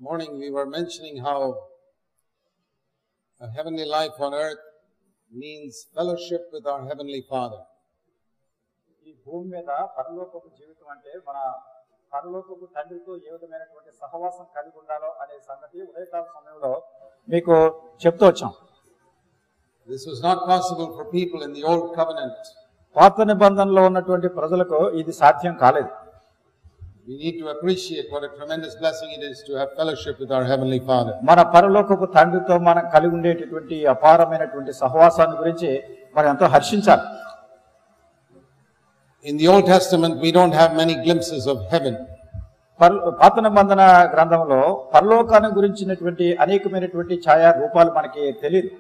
morning we were mentioning how a heavenly life on earth means fellowship with our Heavenly Father. ఈ భూమి మీద పరలోకపు జీవితం అంటే మన పరలోకపు తండ్రితో ఏ విధమైనటువంటి సహవాసం కలిగి ఉండాలో అనే సంగతి ఉదయకాల సమయంలో మీకు చెప్తూ వచ్చాం. This was not possible for people in the old covenant. పాత నిబంధనలో ఉన్నటువంటి ప్రజలకు ఇది సాధ్యం కాలేదు. We need to appreciate what a tremendous blessing it is to have fellowship with our Heavenly Father. మన పరలోకపు తండ్రితో మనం కలిగి ఉండేటటువంటి అపారమైనటువంటి సహవాసాన్ని గురించి మనం ఎంతో హర్షించాలి. In the Old Testament, we don't have many glimpses of heaven. పాత నిబంధన గ్రంథంలో పరలోకాన్ని గురించినటువంటి అనేకమైనటువంటి ఛాయా రూపాలు మనకి తెలియదు.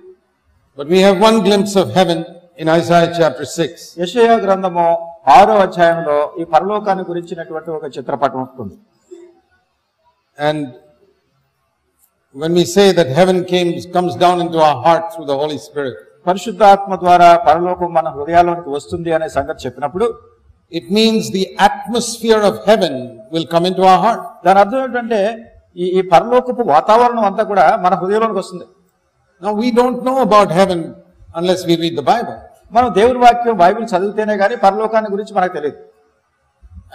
But we have one glimpse of heaven in Isaiah chapter 6. యెషయా గ్రంథము 6వ అధ్యాయంలో ఈ పరలోకాన్ని గురించినటువంటి ఒక చిత్రపటం ఉంటుంది. And when we say that heaven comes down into our heart through the Holy Spirit, పరిశుద్ధాత్మ ద్వారా పరలోకం మన హృదయాల్లోనికి వస్తుంది అనే సంగతి చెప్పినప్పుడు it means the atmosphere of heaven will come into our heart. దాని అర్థం ఏంటంటే ఈ పరలోకపు వాతావరణం అంతా కూడా మన హృదయంలోనికి వస్తుంది. Now we don't know about heaven unless we read the Bible. మనం దేవుని వాక్యం బైబిల్ చదివితేనే కానీ పరలోకాన్ని గురించి మనకు తెలియదు.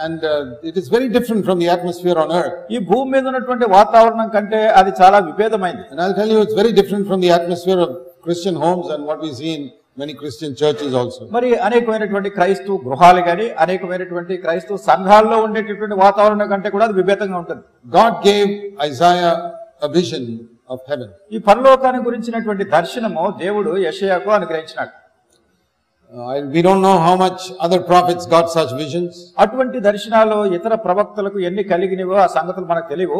And it is very different from the atmosphere on earth. ఈ భూమి మీద ఉన్నటువంటి వాతావరణం కంటే అది చాలా విభేదమైంది. And I'll tell you, it's very different from the atmosphere of Christian homes and what we see in many Christian churches also. మరి అనేకమైనటువంటి క్రైస్తవ గృహాలు కానీ అనేకమైనటువంటి క్రైస్తవ సంఘాల్లో ఉండేటటువంటి వాతావరణం కంటే కూడా అది విభేదంగా ఉంటుంది. God gave Isaiah a vision of heaven. ఈ పరలోకాన్ని గురించినటువంటి దర్శనము దేవుడు యెషయాకు అనుగ్రహించినాడు. We don't know how much other prophets got such visions. అటువంటి దర్శనాలు ఇతర ప్రవక్తలకు ఎన్ని కలిగినవో ఆ సంగతులు మనకు తెలియవు.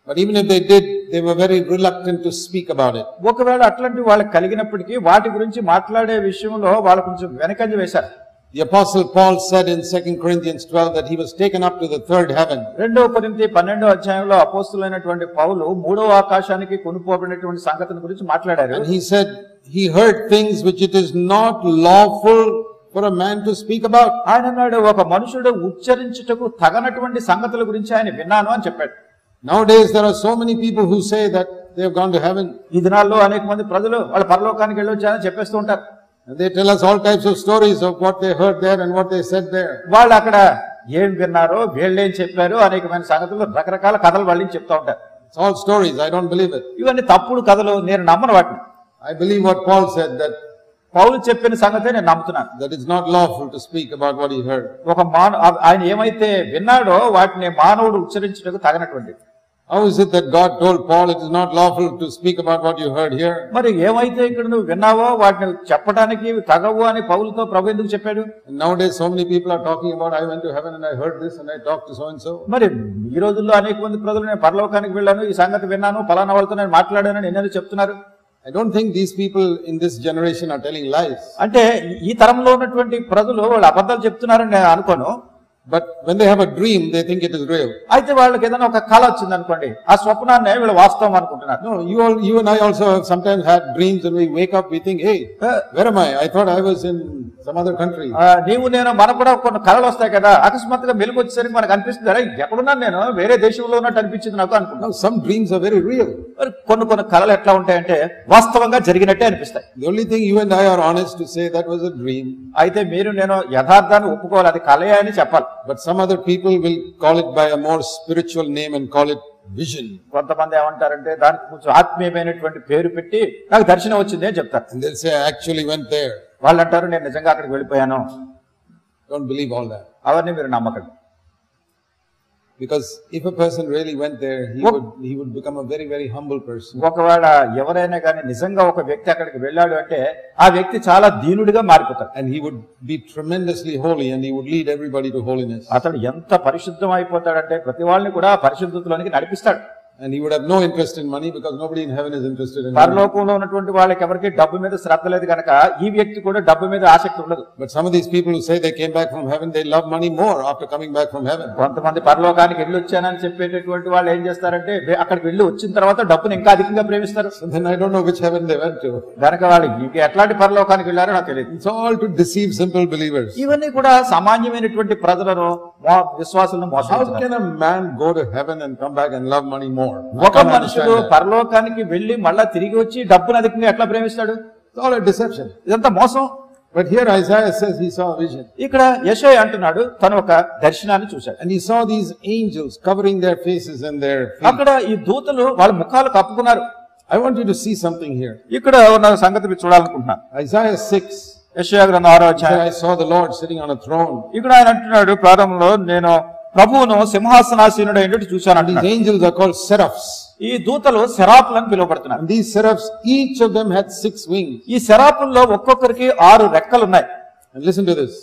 But even if they did, they were very reluctant to speak about it. ఒకవేళ అట్లాంటి వాళ్ళకి కలిగినప్పటికీ వాటి గురించి మాట్లాడే విషయంలో వాళ్ళు కొంచెం వెనకంజ వేశారు. The apostle Paul said in 2 Corinthians 12 that he was taken up to the third heaven. 2 కొరింథీ 12వ అధ్యాయంలో అపోస్తలులైనటువంటి పౌలు మూడవ ఆకాశానికి కొనుపోబడినటువంటి సంగతిని గురించి మాట్లాడారు. And he said he heard things which it is not lawful for a man to speak about. ఆయన అన్నాడు, ఒక మనుషుడు ఉచ్చరించుటకు తగనటువంటి సంగతుల గురించి ఆయన విన్నాను అని చెప్పాడు. Nowadays there are so many people who say that they have gone to heaven. ఈ దినాల్లో అనేక మంది ప్రజలు వాళ్ళు పరలోకానికి వెళ్ళొచ్చారని చెప్పేస్తూ ఉంటారు. And they tell us all types of stories of what they heard there and what they said there. వాళ్ళు అక్కడ ఏం విన్నారో వీళ్ళేం చెప్పారు అనేకమైన సంగతులు రకరకాల కథలు వాళ్ళని చెప్తా ఉంటారు. It's all stories. I don't believe it. ఇవన్నీ తప్పుడు కథలు, నేను నమ్మను వాటిని. I believe what Paul said, that పౌలు చెప్పిన సంగతే నేను నమ్ముతున్నాను. that it's not lawful to speak about what he heard. ఆయన ఏమైతే విన్నాడో వాటిని మానవుడు ఉచ్చరించుటకు తగినటువంటి. How is it that God told Paul it is not lawful to speak about what you heard here? మరి ఏమైతే ఇక్కడ నువ్వు విన్నావో వాటిని చెప్పడానికి తగవు అని పౌలుతో ప్రభు ఎందుకు చెప్పాడు? And nowadays so many people are talking about I went to heaven and I heard this and I talked to so and so. మరి ఈ రోజుల్లో అనేక మంది ప్రజలు నేను పరలోకానికి వెళ్ళాను, ఈ సంగతి విన్నాను, పలానా వాళ్ళతో నేను మాట్లాడానని ఎన్నో చెప్తున్నారు. I don't think these people in this generation are telling lies. అంటే ఈ తరంలో ఉన్నటువంటి ప్రజలు వాళ్ళు అబద్ధాలు చెప్తున్నారని నేను అనుకోను. But when they have a dream, they think it is real. అయితే వాళ్ళకి ఏదైనా ఒక కళ వచ్చింది అనుకోండి, ఆ స్వప్నాన్ని వీళ్ళు వాస్తవం అనుకుంటున్నారు. No, you and I also have sometimes had dreams and we wake up, we think, hey, where am I? I thought I was in some other country. నీవు నేను మనకు కూడా కొన్ని కళలు వస్తాయి కదా, అకస్మాత్తుగా మెలుగు వచ్చేసరికి మనకు అనిపిస్తుంది, అరే ఎక్కడున్నాను నేను, వేరే దేశంలో ఉన్నట్టు అనిపించింది నాకు అనుకుంటున్నాను. Some dreams are very real. కొన్ని కళలు ఎట్లా ఉంటాయంటే వాస్తవంగా జరిగినట్టే అనిపిస్తాయి. The only thing you and I are honest to say that was a dream. అయితే మీరు నేను యథార్థాన్ని ఒప్పుకోవాలి, అది కళే అని చెప్పాలి. But some other people will call it by a more spiritual name and call it vision. కొంతమంది ఏమంటారంటే దానికి కొంచెం ఆత్మీయమైనటువంటి పేరు పెట్టి నాకు దర్శనం వచ్చింది అని చెప్తారు. And they'll say I actually went there. వాళ్ళు అంటారు నేను నిజంగా అక్కడికి వెళ్ళిపోయాను. Don't believe all that. అవన్నీ మీరు నమ్మకండి. Because if a person really went there, he would become a very, very humble person. ఒకవేళ ఎవరైనా కానీ నిజంగా ఒక వ్యక్తి అక్కడికి వెళ్ళాడు అంటే ఆ వ్యక్తి చాలా దీనుడిగా మారిపోతాడు. And he would be tremendously holy and he would lead everybody to holiness. అతడు ఎంత పరిశుద్ధం అయిపోతాడంటే ప్రతి వాళ్ళని కూడా పరిశుద్ధతలోనికి నడిపిస్తాడు. And he would have no interest in money because nobody in heaven is interested in money. పరలోకంలో ఉన్నటువంటి వాళ్ళకి ఎవరికి డబ్బు మీద శ్రద్ధ లేదు కనుక ఈ వ్యక్తి కూడా డబ్బు మీద ఆసక్తి ఉండదు. But some of these people who say they came back from heaven, they love money more after coming back from heaven. కొంతమంది పరలోకానికి వెళ్ళి వచ్చానని చెప్పేటటువంటి వాళ్ళు ఏం చేస్తారంటే అక్కడికి వెళ్ళి వచ్చిన తర్వాత డబ్బుని ఇంకా అధికంగా ప్రేమిస్తారు. So then I don't know which heaven they went to. కనుక వాళ్ళు ఇంకా ఎట్లాంటి పరలోకానికి వెళ్ళారో నాకు తెలియదు. It's all to deceive simple believers. ఇవన్నీ కూడా సామాన్యమైనటువంటి ప్రజలను విశ్వాసులను మోసం How can a man go to heaven and come back and love money more? more. ఒక మనుషుడు పరలోకానికి వెళ్లి మళ్ళా తిరిగి వచ్చి డబ్బును అధికంగా ఎట్లా ప్రేమిస్తాడు? It's all a deception. ఇదంతా మోసం. But here Isaiah says he saw a vision. ఇక్కడ యెషయా అంటున్నాడు తను ఒక దర్శనాన్ని చూశాడు. And he saw these angels covering their faces and their feet. అక్కడ ఈ దూతలు వాళ్ళ ముఖాలు కప్పుకున్నారు. I want you to see something here. ఇక్కడ ఉన్న సంగతి మీరు చూడాలనుకుంటున్నాను. Isaiah 6. యెషయా గ్రంథం 6వ అధ్యాయం. I saw the Lord sitting on a throne. ఇక్కడ ఆయన అంటున్నాడు ప్రారంభంలో నేను ప్రభువును సింహాసనాసీనుడు అయినట్టు చూశాను. These angels are called seraphs. ఈ దూతలు సెరాపులని పిలువబడుతున్నారు. And these seraphs, each of them had 6 wings. ఈ సెరాపుల్లో ఒక్కొక్కరికి 6 రెక్కలు ఉన్నాయి. And listen to this.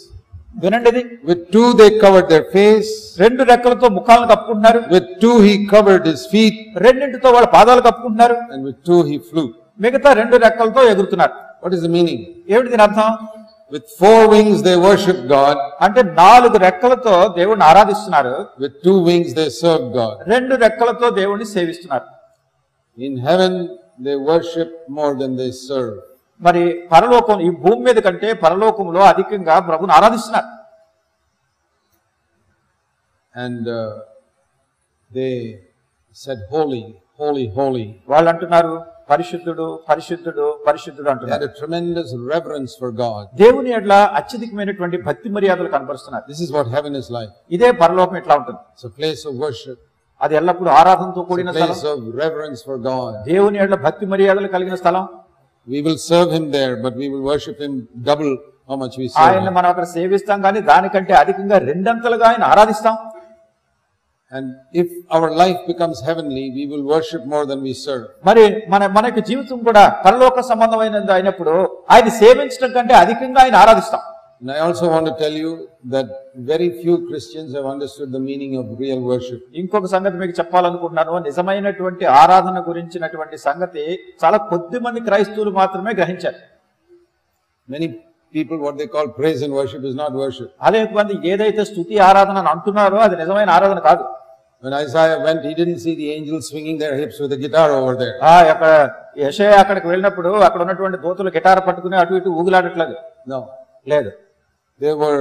వినండి ఇది. With 2 they covered their face. 2 రెక్కలతో ముఖాలను కప్పుకుంటున్నారు. With 2 he covered his feet. 2తో వాళ్ళ పాదాలు కప్పుకుంటున్నారు. And with 2 he flew. మిగతా 2 రెక్కలతో ఎగురుతున్నారు. What is the meaning? ఏమిటి దీని అర్థం? With 4 wings they worship God. అంటే 4 రెక్కలతో దేవుణ్ణి ఆరాధిస్తున్నారు. With 2 wings they serve God. 2 రెక్కలతో దేవుణ్ణి సేవిస్తున్నారు. In heaven they worship more than they serve. మరి పరలోకం ఈ భూమి మీద కంటే పరలోకంలో అధికంగా ప్రభువుని ఆరాధిస్తున్నారు. And they said holy, holy, holy. వాళ్ళు అంటున్నారు పరిశుద్ధుడు పరిశుద్ధుడు పరిశుద్ధుడు They అంటున్నారు. had a tremendous reverence for God. దేవుని ఎడ్ల అత్యధికమైనటువంటి భక్తి మర్యాదలు కనబరుస్తున్నారు. This is what heaven is like. ఇదే పరలోకం ఎట్లా ఉంటుంది? It's a place of worship. అది ఎల్లప్పుడూ ఆరాధనతో It's కూడిన a place స్థలం. of reverence for God. దేవుని ఎడ్ల భక్తి మర్యాదలు కలిగిన స్థలం. We will serve him there, but we will worship him double how much we serve ఆయన him. మనం అక్కడ సేవిస్తాం కానీ దానికంటే అధికంగా 2 అంతలుగా ఆయన ఆరాధిస్తాం. And if our life becomes heavenly, we will worship more than we serve. మరి మన యొక్క జీవితం కూడా పరలోక సంబంధమైనది అయినప్పుడు ఆయన సేవించడం కంటే అధికంగా ఆయన ఆరాధిస్తాం. And I also want to tell you that very few Christians have understood the meaning of real worship. ఇంకొక సంగతి మీకు చెప్పాలనుకుంటున్నాను. నిజమైనటువంటి ఆరాధన గురించినటువంటి సంగతి చాలా కొద్ది మంది క్రైస్తవులు మాత్రమే గ్రహించారు. Many people, what they call praise and worship is not worship. అనేక మంది ఏదైతే స్తుతి ఆరాధన అని అంటున్నారో అది నిజమైన ఆరాధన కాదు. When Isaiah went, he didn't see the angels swinging their hips with a guitar over there. అక్కడ యెషయా అక్కడికి వెళ్ళినప్పుడు అక్కడ ఉన్నటువంటి దూతలు గిటార్ పట్టుకుని అటు ఇటు ఊగులాడట్లేదు. No. లేదు. They were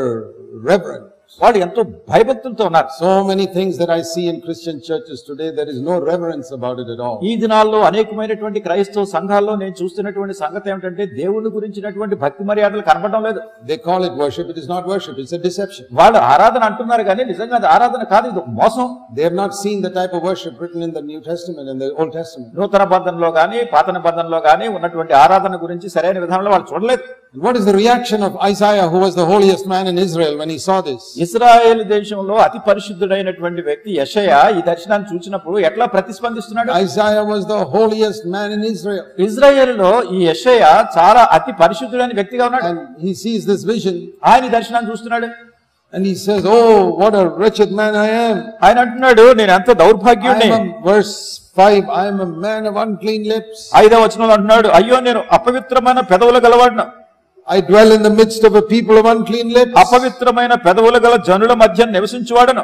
reverent. వాళ్ళు ఎంతో భయభక్తులతో ఉన్నారు. So many things that I see in Christian churches today, there is no reverence about it at all. ఈ దినాల్లో అనేకమైనటువంటి క్రైస్తవ సంఘాల్లో నేను చూస్తున్నటువంటి సంగతి ఏమిటంటే దేవుని గురించినటువంటి భక్తి మర్యాదలు కనపడడం లేదు. They call it worship. It is not worship. It's a deception. వాళ్ళు ఆరాధన అంటున్నారు కానీ నిజంగా అది ఆరాధన కాదు, ఇది ఒక మోసం. They have not seen the type of worship written in the New Testament and the Old Testament. నూతన బంధంలో గాని పాత నిబంధనలో గాని ఉన్నటువంటి ఆరాధన గురించి సరైన విధానంలో వాళ్ళు చూడలేదు. What is the reaction of Isaiah, who was the holiest man in Israel, when he saw this? ఇశ్రాయేలు దేశంలో అతి పరిశుద్ధుడైనటువంటి వ్యక్తి యెషయా ఈ దర్శనాన్ని చూసినప్పుడు ఎట్లా ప్రతిస్పందిస్తున్నాడు? Isaiah was the holiest man in Israel. ఇజ్రాయేలులో ఈ యెషయా చాలా అతి పరిశుద్ధుడైన వ్యక్తిగా ఉన్నాడు. And he sees this vision. ఆయన ఈ దర్శనాన్ని చూస్తున్నాడు. And he says, oh, what a wretched man I am. ఆయన అంటున్నాడు నేను ఎంత దౌర్భాగ్యుడిని. Verse 5, I am a man of unclean lips. 5వ వచనంలో అంటున్నాడు అయ్యో నేను అపవిత్రమైన పెదవులు గలవాడిని. I dwell in the midst of a people of unclean lips. అపవిత్రమైన పెదవులు గల జనుల మధ్య నివసించువాడను.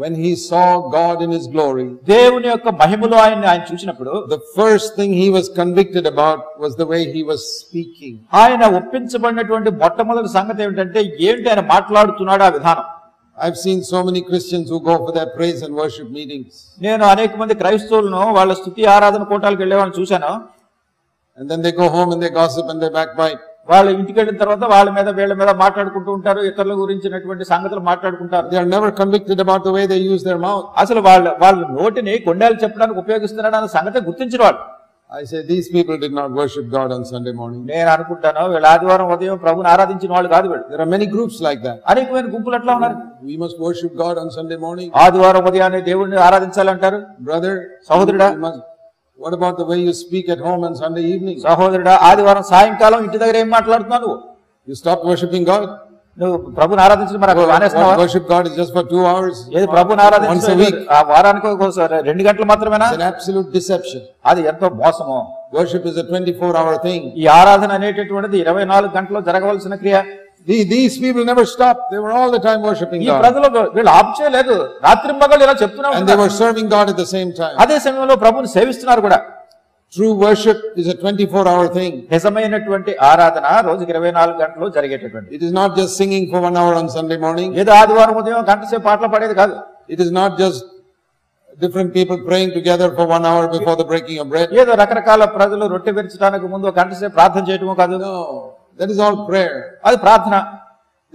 When he saw God in his glory, దేవుని యొక్క మహిమలో ఆయన చూసినప్పుడు the first thing he was convicted about was the way he was speaking. ఆయన ఒప్పించబడినటువంటి మొట్టమొదటి సంగతి ఏమిటంటే ఏంటి ఆయన మాట్లాడుతున్నాడు ఆ విధానం. I've seen so many Christians who go for their praise and worship meetings. నేను అనేక మంది క్రైస్తవులను వాళ్ళ స్తుతి ఆరాధన కూటాలకు వెళ్ళే వాళ్ళని చూశాను. And then they go home and they gossip and they backbite. వాళ్ళు ఇంటికి వెళ్ళిన తర్వాత వాళ్ళ మీద వీళ్ళ మీద మాట్లాడుకుంటూ ఉంటారు, ఇతరుల గురించినటువంటి సంగతులు మాట్లాడుకుంటారు. They are never convicted about the way they use their mouth. అసలు వాళ్ళ నోటిని కొండలు చెప్పడానికి ఉపయోగిస్తున్నాడు అన్న సంగతి గుర్తించిన వాళ్ళు. I say these people did not worship God on Sunday morning. నేను అనుకుంటాను వీళ్ళు ఆదివారం ఉదయం ప్రభుని ఆరాధించిన వాళ్ళు కాదు వీళ్ళు. There are many groups like that. అనేకమైన గుంపులు అట్లా ఉన్నారు. We must worship God on Sunday morning. ఆదివారం ఉదయాన్నే దేవుడిని ఆరాధించాలంటారు. Brother, సహోదరుడా, what about the way you speak at home on Sunday evening? సహోదరుడా, ఆదివారం సాయంకాలం ఇంటి దగ్గర ఏం మాట్లాడుతున్నావు నువ్వు? You stopped worshiping God? నువ్వు ప్రభుని ఆరాధించడం మరి అక్కడ మానేస్తున్నావా? Worship God is just for 2 hours. ఏది ప్రభుని ఆరాధించడం ఆ వారానికి ఒకసారి 2 గంటలు మాత్రమేనా? It's an absolute deception. అది ఎంతో మోసము. Worship is a 24-hour thing. ఈ ఆరాధన అనేటటువంటిది 24 గంటలు జరగవలసిన క్రియ. These people never stopped. They were all the time worshiping ఈ God. ప్రజలు వీళ్ళు ఆపు చేయలేదు, రాత్రింబగళ్ళు ఇలా చెప్తున్నా And they were serving God at the same time. అదే సమయంలో ప్రభుని సేవిస్తున్నారు కూడా. True worship is a 24-hour thing. నిజమైనటువంటి ఆరాధన రోజుకి 24 గంటలు జరిగేటటువంటి. It is not just singing for 1 hour on Sunday morning. ఏదో ఆదివారం ఉదయం గంట సేపు పాటలు పాడేది కాదు. It is not just different people praying together for 1 hour before the breaking of bread. ఏదో రకరకాల ప్రజలు రొట్టె విరచడానికి ముందు ఒక గంట సేపు ప్రార్థన చేయటమో కాదు. No, that is all prayer. అది ప్రార్థన.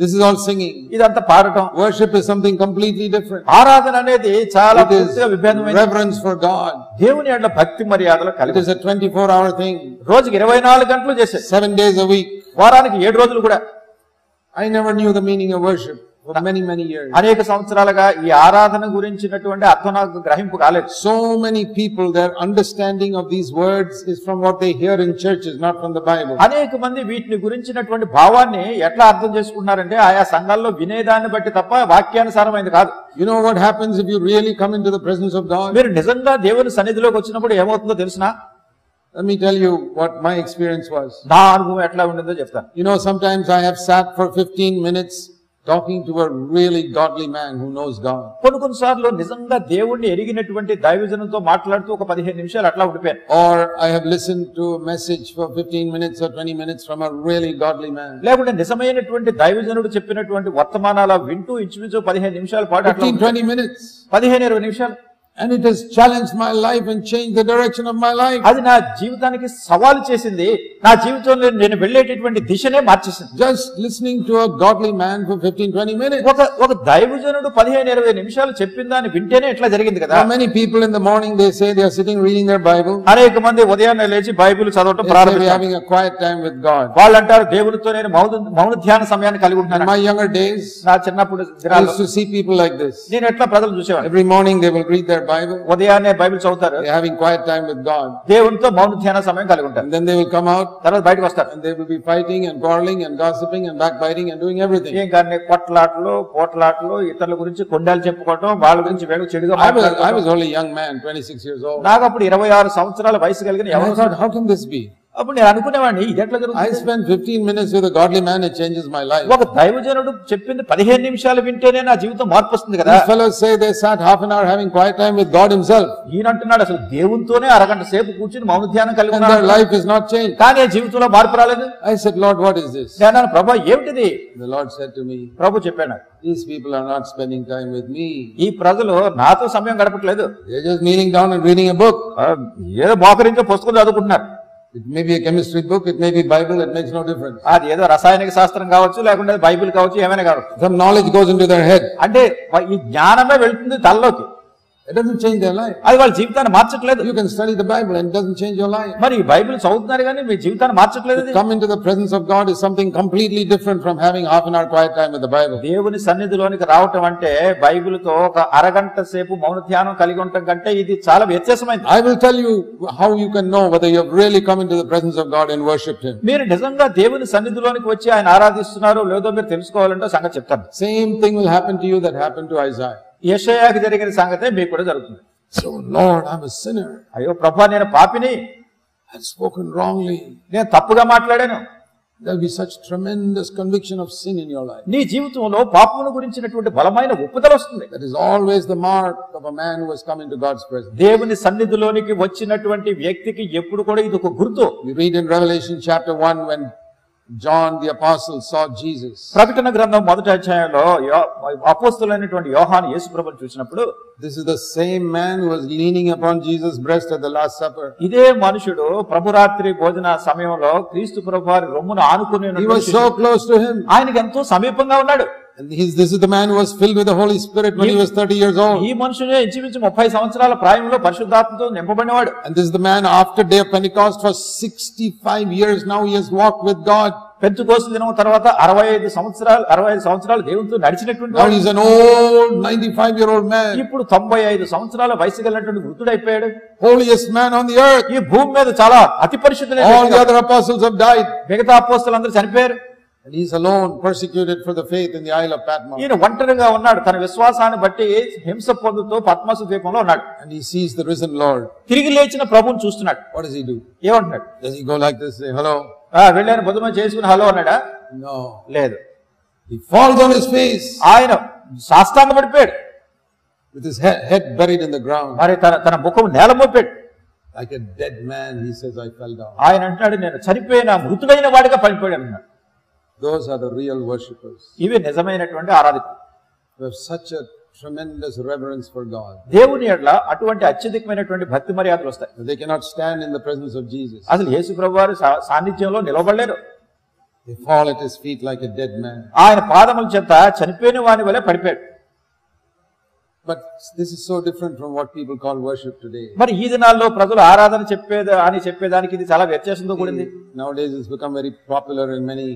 This is all singing. ఇదంతా పాడటం. Worship is something completely different. ఆరాధన అనేది చాలా పూర్తిగా విభిన్నమైనది. Reverence for God. దేవుని యందు భక్తి మర్యాదలు కలిగి. It is a 24-hour thing. రోజుకి 24 గంటలు చేసే. 7 days a week. వారానికి 7 రోజులు కూడా. I never knew the meaning of worship for many years. అనేక సంవత్సరాలుగా ఈ ఆరాధన గురించినటువంటి అర్థం నాకు గ్రహింపు కాలేదు. So many people, their understanding of these words is from what they hear in churches, not from the Bible. అనేక మంది వీటిని గురించినటువంటి భావాన్ని ఎట్లా అర్థం చేసుకుంటున్నారంటే ఆయా సంఘాల్లో వినేదాన్ని బట్టి తప్ప వాక్యానుసారమైనది కాదు. You know what happens if you really come into the presence of God? మీరు నిజంగా దేవుని సన్నిధిలోకి వచ్చినప్పుడు ఏమవుతుందో తెలుసునా? Let me tell you what my experience was. నా అనుభవం ఎట్లా ఉండిందో చెప్తాను. You know, sometimes I have sat for 15 minutes talking to a really godly man who knows God. కొన్నిసార్లు నిజంగా దేవుణ్ణి ఎరిగినటువంటి దైవజనులతో మాట్లాడుతూ ఒక 15 నిమిషాలు అట్లా ఉండిపోయాను. Or I have listened to a message for 15 minutes or 20 minutes from a really godly man. లేకుంటే నిజమైనటువంటి దైవజనుడు చెప్పినటువంటి వర్తమానాలు వింటూ ఇంచుమించు 15 నిమిషాల పాటు 15-20 minutes. 15-20 నిమిషాలు. And it has challenged my life and changed the direction of my life. అది నా జీవితానికి సవాలు చేసింది. నా జీవితంలో నేను వెళ్ళేటటువంటి దిశనే మార్చేసింది. Just listening to a godly man for 15-20 minutes. ఒక దైవజనుడు 15-20 నిమిషాలు చెప్పిందాన్ని వింటేనే ఇట్లా జరిగింది కదా. Many people in the morning they say they are sitting reading their Bible. అనేక మంది ఉదయాన్నే లేచి బైబిల్ చదవటం ప్రారంభిస్తారు. Having a quiet time with God. వాళ్ళు అంటారు దేవునితో నేను మౌన ధ్యాన సమయాన్ని కలిగి ఉంటాను. In my younger days, నా చిన్నప్పుడు I used to see people like this. నేను ఎట్లా ప్రజలు చూసేవాడిని. Every morning they will read their Bible. ఉదయాన్నే బైబిల్ చదువుతారు. They are having quiet time with God. దేవునితో మౌన ధ్యాన సమయం కలిగి ఉంటారు. And then they will come out. తర్వాత బయటకు వస్తారు. And they will be fighting and quarreling and gossiping and backbiting and doing everything. ఏం కానీ కొట్లాటలు పోట్లాటలు ఇతరుల గురించి కొండాలు చెప్పుకోవడం వాళ్ళ గురించి వేడు చెడుగా మాట్లాడడం. I was only a young man, 26 years old. నాకు అప్పుడు 26 సంవత్సరాల వయసు కలిగిన I thought, how can this be? అప్పుడు నేను అనుకునేవాడిని ఇది ఎట్లా జరుగుతుంది. I spent 15 minutes with a godly man, it changes my life. ఒక దైవజనుడు చెప్పింది 15 నిమిషాలు వింటేనే నా జీవితం మార్పు వస్తుంది కదా. These fellows say they sat half an hour having quiet time with God himself. ఈయన అంటున్నాడు అసలు దేవునితోనే అరగంట సేపు కూర్చుని మౌన ధ్యానం కలిగి and their life is not changed. కానీ జీవితంలో మార్పు రాలేదు. I said, Lord, what is this? నేను అన్నాను, ప్రభువా ఏమిటిది? The Lord said to me, ప్రభు చెప్పాడు, these people are not spending time with me. ఈ ప్రజలు నాతో సమయం గడపట్లేదు. They are just kneeling down and reading a book. ఏదో మోకరించో పుస్తకం చదువుకుంటున్నారు. It may be a chemistry book, it may be Bible, it makes no difference. అది ఏదో రసాయనిక శాస్త్రం కావచ్చు, లేకుంటే బైబిల్ కావచ్చు, ఏమైనా కావచ్చు. Some knowledge goes into their head. అంటే ఈ జ్ఞానమే వెళ్తుంది తలలోకి. It doesn't change their life. అది వాళ్ళ జీవితాన్ని మార్చట్లేదు. You can study the Bible and it doesn't change your life. మరి ఈ బైబిల్ చదువుతున్నారు కానీ మీ జీవితాన్ని మార్చట్లేదు. Come into the presence of God is something completely different from having half an hour quiet time with the Bible. దేవుని సన్నిధిలోనికి రావటం అంటే బైబిల్తో ఒక అరగంట సేపు మౌన ధ్యానం కలిగి ఉండటం కంటే ఇది చాలా వ్యత్యాసమైనది. I will tell you how you can know whether you have really come into the presence of God and worshipped Him. మీరు నిజంగా దేవుని సన్నిధిలోనికి వచ్చి ఆయన ఆరాధిస్తున్నారో లేదో మీరు తెలుసుకోవాలంటే సంగతి చెప్తాను. Same thing will happen to you that happened to Isaiah. యెషయాకి జరిగిన సంగతే మీకు కూడా జరుగుతుంది. So Lord, I'm a sinner. అయ్యో ప్రభువా నేను పాపిని. I've spoken wrongly. నేను తప్పుగా మాట్లాడాను. There'll be such tremendous conviction of sin in your life. నీ జీవితంలో పాపమును గురించినటువంటి బలమైన ఒప్పుదల వస్తుంది. That is always the mark of a man who has come into God's presence. దేవుని సన్నిధిలోనికి వచ్చినటువంటి వ్యక్తికి ఎప్పుడు కూడా ఇది ఒక గుర్తు. You read in Revelation chapter 1 when John the apostle saw Jesus. ప్రకటన గ్రంథం 1వ అధ్యాయంలో అపోస్తలుడైనటువంటి యోహాను యేసుప్రభువుని చూసినప్పుడు, this is the same man who was leaning upon Jesus' breast at the last supper. ఇదే మనుషుడు ప్రభురాత్రి భోజన సమయంలో క్రీస్తు ప్రభువారి రొమ్మును ఆనుకుని He was so close to him. ఆయనకి ఎంతో సమీపంగా ఉన్నాడు. And this is the man who was filled with the Holy Spirit when he was 30 years old. ఈ మనుషుడే ఇంచుమించు 30 సంవత్సరాల ప్రాయంలో పరిశుద్ధాత్మతో నింపబడినవాడు. And this is the man after day of Pentecost for 65 years now he has walked with God. Pentecost దినం తర్వాత 65 సంవత్సరాలు దేవునితో నడిచినటువంటి Now he is an old 95-year-old man. ఇప్పుడు 95 సంవత్సరాల వయసు కలిగినటువంటి వృద్ధుడైపోయాడు. Holiest man on the earth. ఈ భూమి మీద చాలా అతి పరిశుద్ధుడైన All the other apostles have died. మిగతా అపోస్తలులందరూ చనిపోయారు. And he is alone, persecuted for the faith in the Isle of Patmos. ఈయన ఒంటరిగా ఉన్నాడు. తన విశ్వాసాన్ని బట్టి హింస పొందుతూ పద్మసు ద్వీపంలో ఉన్నాడు. And he sees the risen Lord. తిరిగి లేచిన ప్రభువుని చూస్తున్నాడు. What does he do? ఏమంటున్నాడు? Does he go like this, say hello? వెళ్ళాను బుధమ చేసుకుని హలో అన్నాడా? No. లేదు. He falls on his face. ఆయన సాష్టాంగ పడిపోయాడు. With his head buried in the ground. మరి తన ముఖం నేల Mopadu. Like a dead man, he says, I fell down. ఆయన అంటున్నాడు నేను చనిపోయిన మృతుడైన వాడిగా పడిపోయాడు అన్నాడు. Those are the real worshippers. ఇవి నిజమైనటువంటి ఆరాధకులు. We have such a tremendous reverence for God. దేవుని ఎడల అటువంటి అత్యధికమైనటువంటి భక్తి మర్యాదలు వస్తాయి. They cannot stand in the presence of Jesus. అసలు యేసు ప్రభువారి సాన్నిధ్యంలో నిలవబడలేరు. They fall at his feet like a dead man. ఆయన పాదముల చెంత చనిపోయిన వాని వలె పడిపోయాడు. But this is so different from what people call worship today. మరి ఈ దినాల్లో ప్రజలు ఆరాధన చెప్పేదానికి ఇది చాలా వ్యత్యాసంతో కూడింది. Nowadays it's become very popular in many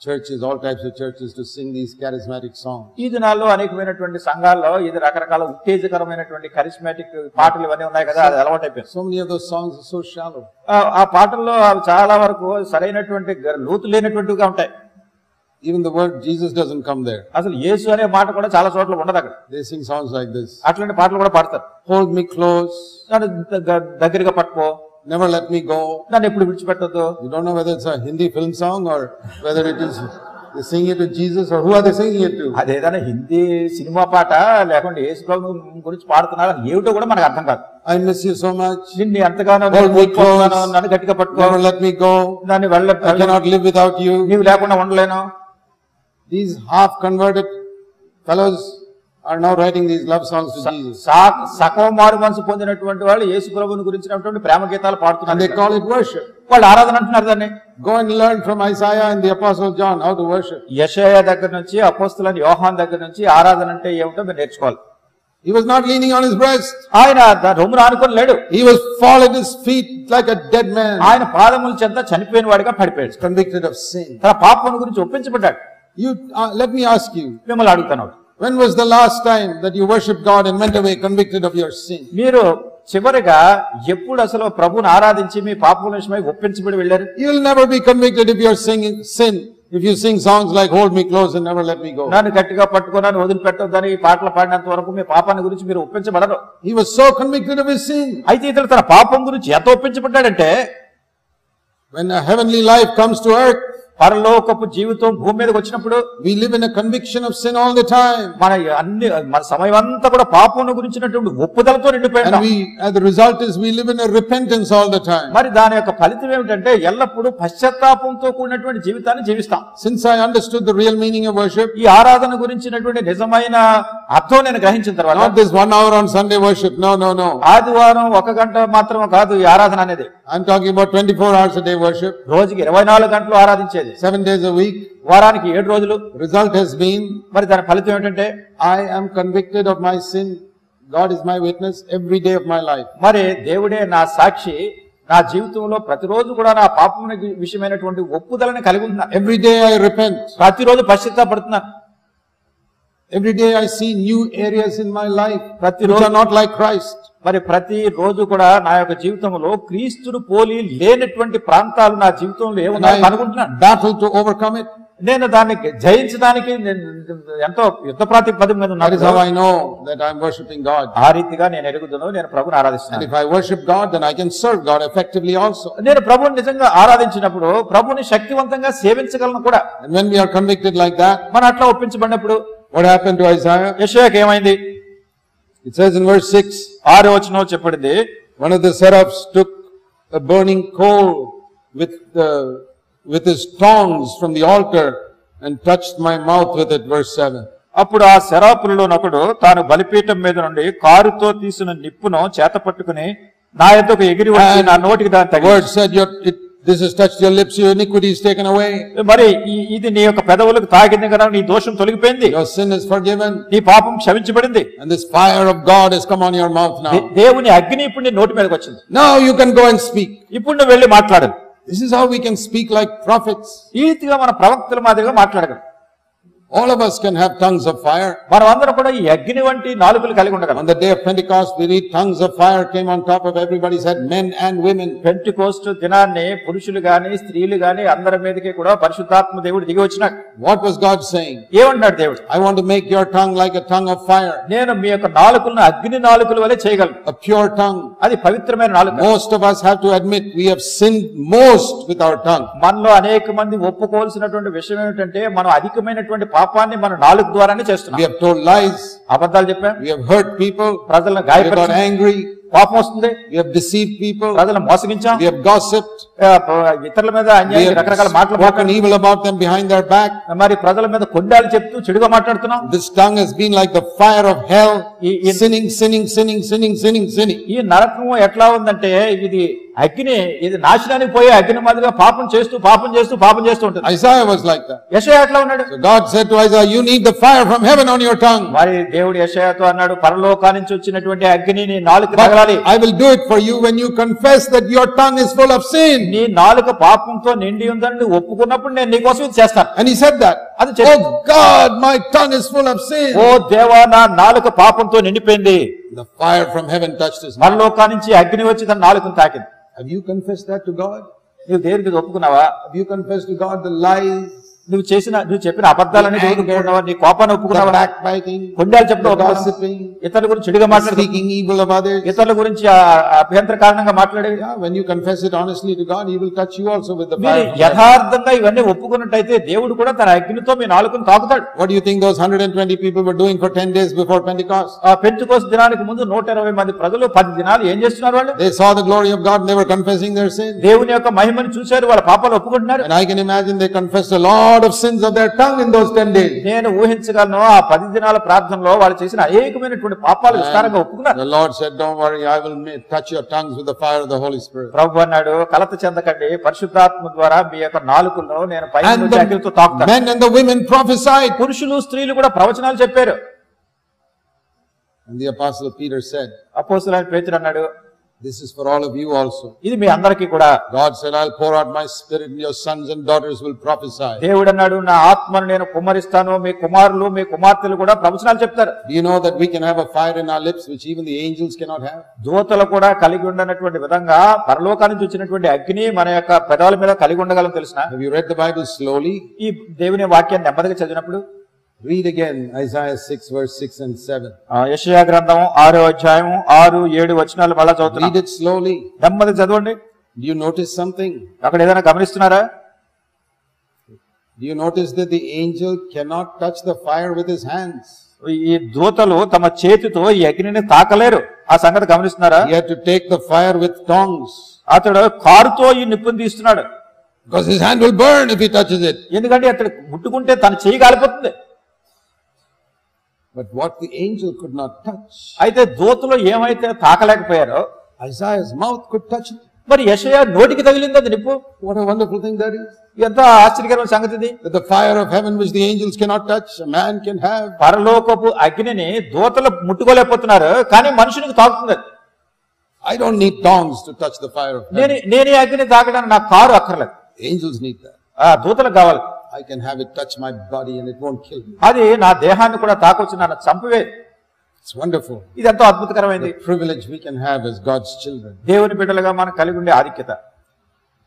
churches, all types of churches, to sing these charismatic songs. ఈ దినాల్లో అనేకమైనటువంటి సంఘాల్లో ఇది రకరకాల ఉత్తేజకరమైనటువంటి కరిస్మాటిక్ పాటలు ఇవన్నీ ఉన్నాయి కదా, అది అలవాటైపోయింది. So many of those songs are so shallow. ఆ పాటల్లో అవి చాలా వరకు సరైనటువంటి లోతు లేనటువంటివిగా ఉంటాయి. Even the word Jesus doesn't come there. అసలు యేసు అనే మాట కూడా చాలా చోట్ల ఉండదు అక్కడ. They sing songs like this. అట్లాంటి పాటలు కూడా పాడతారు. Hold me close. నన్ను దగ్గరగా పట్టుకో. Never let me go. నన్ను ఎప్పుడు విడిచిపెట్టొద్దు. You don't know whether it's a Hindi film song or whether it is they sing it to Jesus, or who are they singing it to? అదేదైనా హిందీ సినిమా పాట లేకుంటే యేసు ప్రభు గురించి పాడుతున్నారు, ఏమిటో కూడా మనకు అర్థం కాదు. I miss you so much. నిన్ను ఎంతగానో నన్ను గట్టిగా పట్టుకో. Never let me go. నన్ను I cannot live without you. నీవు లేకుండా ఉండలేను. These half converted fellows are now writing these love songs to Jesus. సకవ మారు మనసు పొందినటువంటి వాళ్ళు యేసు ప్రభువుని గురించినటువంటి ప్రేమ గీతాలు పాడుతున్నారు. And they call it worship. వాళ్ళు ఆరాధన అంటున్నారు దాన్ని. Go and learn from Isaiah and the Apostle John how to worship. యెషయా దగ్గర నుంచి అపోస్తలుని యోహాను దగ్గర నుంచి ఆరాధన అంటే ఏమిటో మీరు నేర్చుకోవాలి. He was not leaning on his breast. ఆయన రొమ్మున ఆనుకొని లేడు. He was fall at his feet like a dead man. ఆయన పాదముల చెంత చనిపోయిన వాడిగా పడిపోయాడు. Convicted of sin. తన పాపం గురించి ఒప్పించబడ్డాడు. Let me ask you. మిమ్మల్ని అడుగుతాను, when was the last time that you worshipped God and went away convicted of your sin? మీరు చివరిగా ఎప్పుడు అసలు ప్రభువుని ఆరాధించి మీ పాపం విషయమై ఒప్పించబడి వెళ్ళారు? You will never be convicted if you are singing sin. If you sing songs like hold me close and never let me go. నన్ను గట్టిగా పట్టుకున్నాను వదిలిపెట్టొద్దని ఈ పాటలు పాడినంత వరకు మీ పాపాన్ని గురించి మీరు ఒప్పించబడరు. He was so convicted of his sin. అయితే ఇతడు తన పాపం గురించి ఎంత ఒప్పించబడ్డాడంటే, when a heavenly life comes to earth, పరలోకపు జీవితం భూమి మీదకి వచ్చినప్పుడు we live in a conviction of sin all the time. మన సమయం అంతా కూడా పాపం గురించినటువంటి ఒప్పుదలతో నిండిపోయింది. And the result is we live in a repentance all the time. మరి దాని యొక్క ఫలితం ఏమిటంటే ఎల్లప్పుడూ పశ్చాత్తాపంతో కూడినటువంటి జీవితాన్ని జీవిస్తాం. Since I understood the real meaning of worship, ఈ ఆరాధన గురించినటువంటి నిజమైన అర్థం నేను గ్రహించిన తర్వాత, not this 1 hour on Sunday worship. No. ఆదివారం 1 గంట మాత్రమే కాదు ఈ ఆరాధన అనేది. I'm talking about 24 hours a day worship. రోజుకి 24 గంటలు ఆరాధించేది. 7 days a week. వారానికి 7 రోజులు. Result has been, మరి దాని ఫలితం ఏంటంటే, I am convicted of my sin. God is my witness every day of my life. మరి దేవుడే నా సాక్షి. నా జీవితంలో ప్రతిరోజు కూడా నా పాపం విషయమైనటువంటి ఒప్పుదలని కలిగి ఉంటున్నా. Every day I repent. ప్రతిరోజు పశ్చాత్తాపడుతున్నాను. Every day I see new areas in my life which are not like Christ. మరి ప్రతి రోజు కూడా నా యొక్క జీవితంలో క్రీస్తును పోలి లేనటువంటి ప్రాంతాలు నా జీవితంలో ఏమున్నాయో అనుకుంటున్నాను. Battle to overcome it. నేను దాన్ని జయించడానికి ఎంతో యుద్ధ ప్రాతిపదిక మీద ఉన్నాను. That is how I know that I am worshiping God. ఆ రీతిగా నేను ఎరుగుదును, నేను ప్రభువుని ఆరాధిస్తున్నాను. And if I worship God, then I can serve God effectively also. నేను ప్రభువుని నిజంగా ఆరాధించినప్పుడు ప్రభువుని శక్తివంతంగా సేవించగలను కూడా. And when we are convicted like that, మనం అట్లా ఒప్పించబడినప్పుడు what happened to Isaiah? యెషయాకి ఏమైంది? It says in verse 6, 6వ వచనం చెప్పబడింది, one of the seraphs took a burning coal with his tongs from the altar and touched my mouth with it. Verse 7. అప్పుడు ఆ శరాపులలో ఒకడు తాను బలిపీఠం మీద నుండి కారుతో తీసిన నిప్పును చేత పట్టుకుని నా యొద్దకు ఎగిరి వచ్చి నా నోటికి దాని తగిలించాడు. Word said, this has touched your lips, your iniquity is taken away. మరి ఇది నీ యొక్క పెదవులకు తాకింది కదా, నీ దోషం తొలగిపోయింది, your sin is forgiven, నీ పాపం క్షమించబడింది. and this fire of God has come on your mouth now. దేవుని అగ్ని ఇప్పుడు నీ నోటి మీదకి వచ్చింది. Now you can go and speak. ఇప్పుడు నువ్వు వెళ్ళి మాట్లాడాలి. This is how we can speak like prophets. ఈ రీతిగా మన ప్రవక్తల మాదిరిగా మాట్లాడగలం. All of us can have tongues of fire. మనమందరం కూడా ఈ అగ్ని వంటి నాలుకలు కలిగి ఉండగలం. On the day of Pentecost, we read tongues of fire came on top of everybody's head, men and women. పెంటెకోస్తు దినాన్ని పురుషులు గాని స్త్రీలు గాని అందరి మీదకి కూడా పరిశుద్ధాత్మ దేవుడు దిగి వచ్చినాడు. What was God saying? ఏమన్నాడు దేవుడు? I want to make your tongue like a tongue of fire. నేను మీ యొక్క నాలుకలను అగ్ని నాలుకల వలె చేయగలను. A pure tongue. అది పవిత్రమైన నాలుక. Most of us have to admit we have sinned most with our tongue. మనలో అనేక మంది ఒప్పుకోవాల్సినటువంటి విషయం ఏమిటంటే మనం అధికమైనటువంటి పాపాన్ని మన నాలుక ద్వారానే చేస్తున్నాం. We have told lies. అబద్ధాలు చెప్పాం. We have hurt people. ప్రజలను గాయపరిచాం. We got angry. కోపం వస్తుంది. We have deceived people. ప్రజలను మోసగించాం. We have gossiped. ఇతరుల మీద అన్యాయం రకరకాల మాటలు spoken evil about them behind their back. మరి ప్రజల మీద కొండాలు చెప్తూ చెడుగా మాట్లాడుతున్నాం. This tongue has been like the fire of hell, sinning, sinning, sinning, sinning, sinning, sinning. ఈ నరకము ఎట్లా ఉందంటే ఇది అగ్ని, ఇది నాశనానికి పోయే అగ్ని మాదిరిగా పాపం చేస్తూ ఉంటుంది. Isaiah was like that. యెషయా ఎట్లా ఉన్నాడు? So God said to Isaiah, you need the fire from heaven on your tongue. మరి దేవుడు యెషయాతో అన్నాడు, పరలోకాల నుంచి వచ్చినటువంటి అగ్ని నీ నాలుక తగలాలి. I will do it for you when you confess that your tongue is full of sin. నీ నాలుక పాపంతో నిండి ఉందని నువ్వు ఒప్పుకున్నప్పుడు నేను నీ కోసం ఇది చేస్తాను. And he said that. Oh God, my tongue is full of sin. ఓ దేవా, నా నాలుక పాపంతో నిండిపోయింది. The fire from heaven touched his mouth. పరలోకాల నుంచి అగ్ని వచ్చి తన నాలుకను తాకింది. Have you confessed that to God? నువ్వు దేవుడికి ఒప్పుకున్నావా? Have you confessed to God the lies? నువ్వు చెప్పిన అబద్ధాలని ఒప్పుకున్నావా? నీ కోపాన్ని ఒప్పుకున్నావా? Backbiting, కొండాలు చెప్పడం, gossiping, ఇతరుల గురించి చెడుగా మాట్లాడడం, speaking evil of others. ఇతరుల గురించి అభ్యంతర కారణంగా మాట్లాడేది. Yeah, when you confess it honestly to God, He will touch you also with the fire. యథార్థంగా ఇవన్నీ ఒప్పుకున్నట్టయితే దేవుడు కూడా తన అగ్నితో మీ నాలుకను తాకుతాడు. What do you think those 120 people were doing for 10 days before Pentecost? పెంటెకోస్తు దినానికి ముందు 120 మంది ప్రజలు 10 దినాలు ఏం చేస్తున్నారు? వాళ్ళు They saw the glory of God and they were confessing their sins. దేవుని యొక్క మహిమను చూశారు, వాళ్ళ పాపాలు ఒప్పుకుంటున్నారు. And I can imagine they confessed a lot of sins of their tongue in those 10 days. నేను ఊహించగలను ఆ 10 దినాల ప్రార్థనలో వాళ్ళు చేసిన అనేకమైనటువంటి పాపాలు విస్తారంగా ఒప్పుకున్నారు. The Lord said, don't worry, I will touch your tongues with the fire of the Holy Spirit. ప్రభువు అన్నాడు, కలత చెందకండి, పరిశుద్ధాత్మ ద్వారా మీ యొక్క నాలుకలను నేను పై నుంచి అగ్నితో తాకుతాను. Men and the women prophesied. పురుషులు స్త్రీలు కూడా ప్రవచనాలు చెప్పారు. And the apostle Peter said, అపోస్తలుడైన పేతురు అన్నాడు, this is for all of you also. ఇది మీ అందరికీ కూడా. God said, I'll pour out my spirit and your sons and daughters will prophesy. దేవుడు అన్నాడు, నా ఆత్మను నేను కుమ్మరిస్తాను, మీ కుమారులు మీ కుమార్తెలు కూడా ప్రవచనాలు చెప్తారు. Do you know that we can have a fire in our lips which even the angels cannot have? దూతలు కూడా కలిగి ఉండనటువంటి విధంగా పరలోకాల నుంచి వచ్చినటువంటి అగ్ని మన యొక్క పెదాల మీద కలిగి ఉండగలం తెలుసునా? Have you read the Bible slowly? ఈ దేవుని వాక్యాన్ని నెమ్మదిగా చదివినప్పుడు read again Isaiah 6 verse 6 and 7. యెషయా గ్రంథం 6వ అధ్యాయం 6-7 వచనాలు మళ్ళా చదువుతున్నా. Read it slowly. నెమ్మదిగా చదవండి. Do you notice something? అక్కడ ఏదైనా గమనిస్తున్నారా? Do you notice that the angel cannot touch the fire with his hands? ఈ దూతలు తమ చేతితో ఈ అగ్నిని తాకలేరు. ఆ సంగతి గమనిస్తున్నారా? He had to take the fire with tongs. అతడు కారుతో ఈ నిప్పుని తీస్తున్నాడు. Because his hand will burn if he touches it. ఎందుకంటే అతడు ముట్టుకుంటే తన చెయ్యి కాలిపోతుంది. But what the angel could not touch, అయితే దూతలు ఏమైతే తాకలేకపోయారో Isaiah's mouth could touch it. మరి యెషయా నోటికి తగిలింది అది నిప్పు. What a wonderful thing that is. ఎంత ఆశ్చర్యకరమైన సంగతి ఇది. That the fire of heaven which the angels cannot touch, a man can have. పరలోకపు అగ్నిని దూతలు ముట్టుకోలేకపోతున్నారు, కానీ మనుషునికి తాకుతుంది. I don't need tongs to touch the fire of heaven. నేను ఈ అగ్ని తాకడానికి నాకు కారు అక్కర్లేదు. Angels need that. దూతలకు కావాలి. I can have it touch my body and it won't kill me. అది నా దేహాన్ని కూడా తాకొచ్చు, నన్ను చంపవే. It's wonderful. ఇది ఎంతో అద్భుతకరమైనది. The privilege we can have as God's children. దేవుని బిడ్డలుగా మనం కలిగి ఉండే ఆధిక్యత.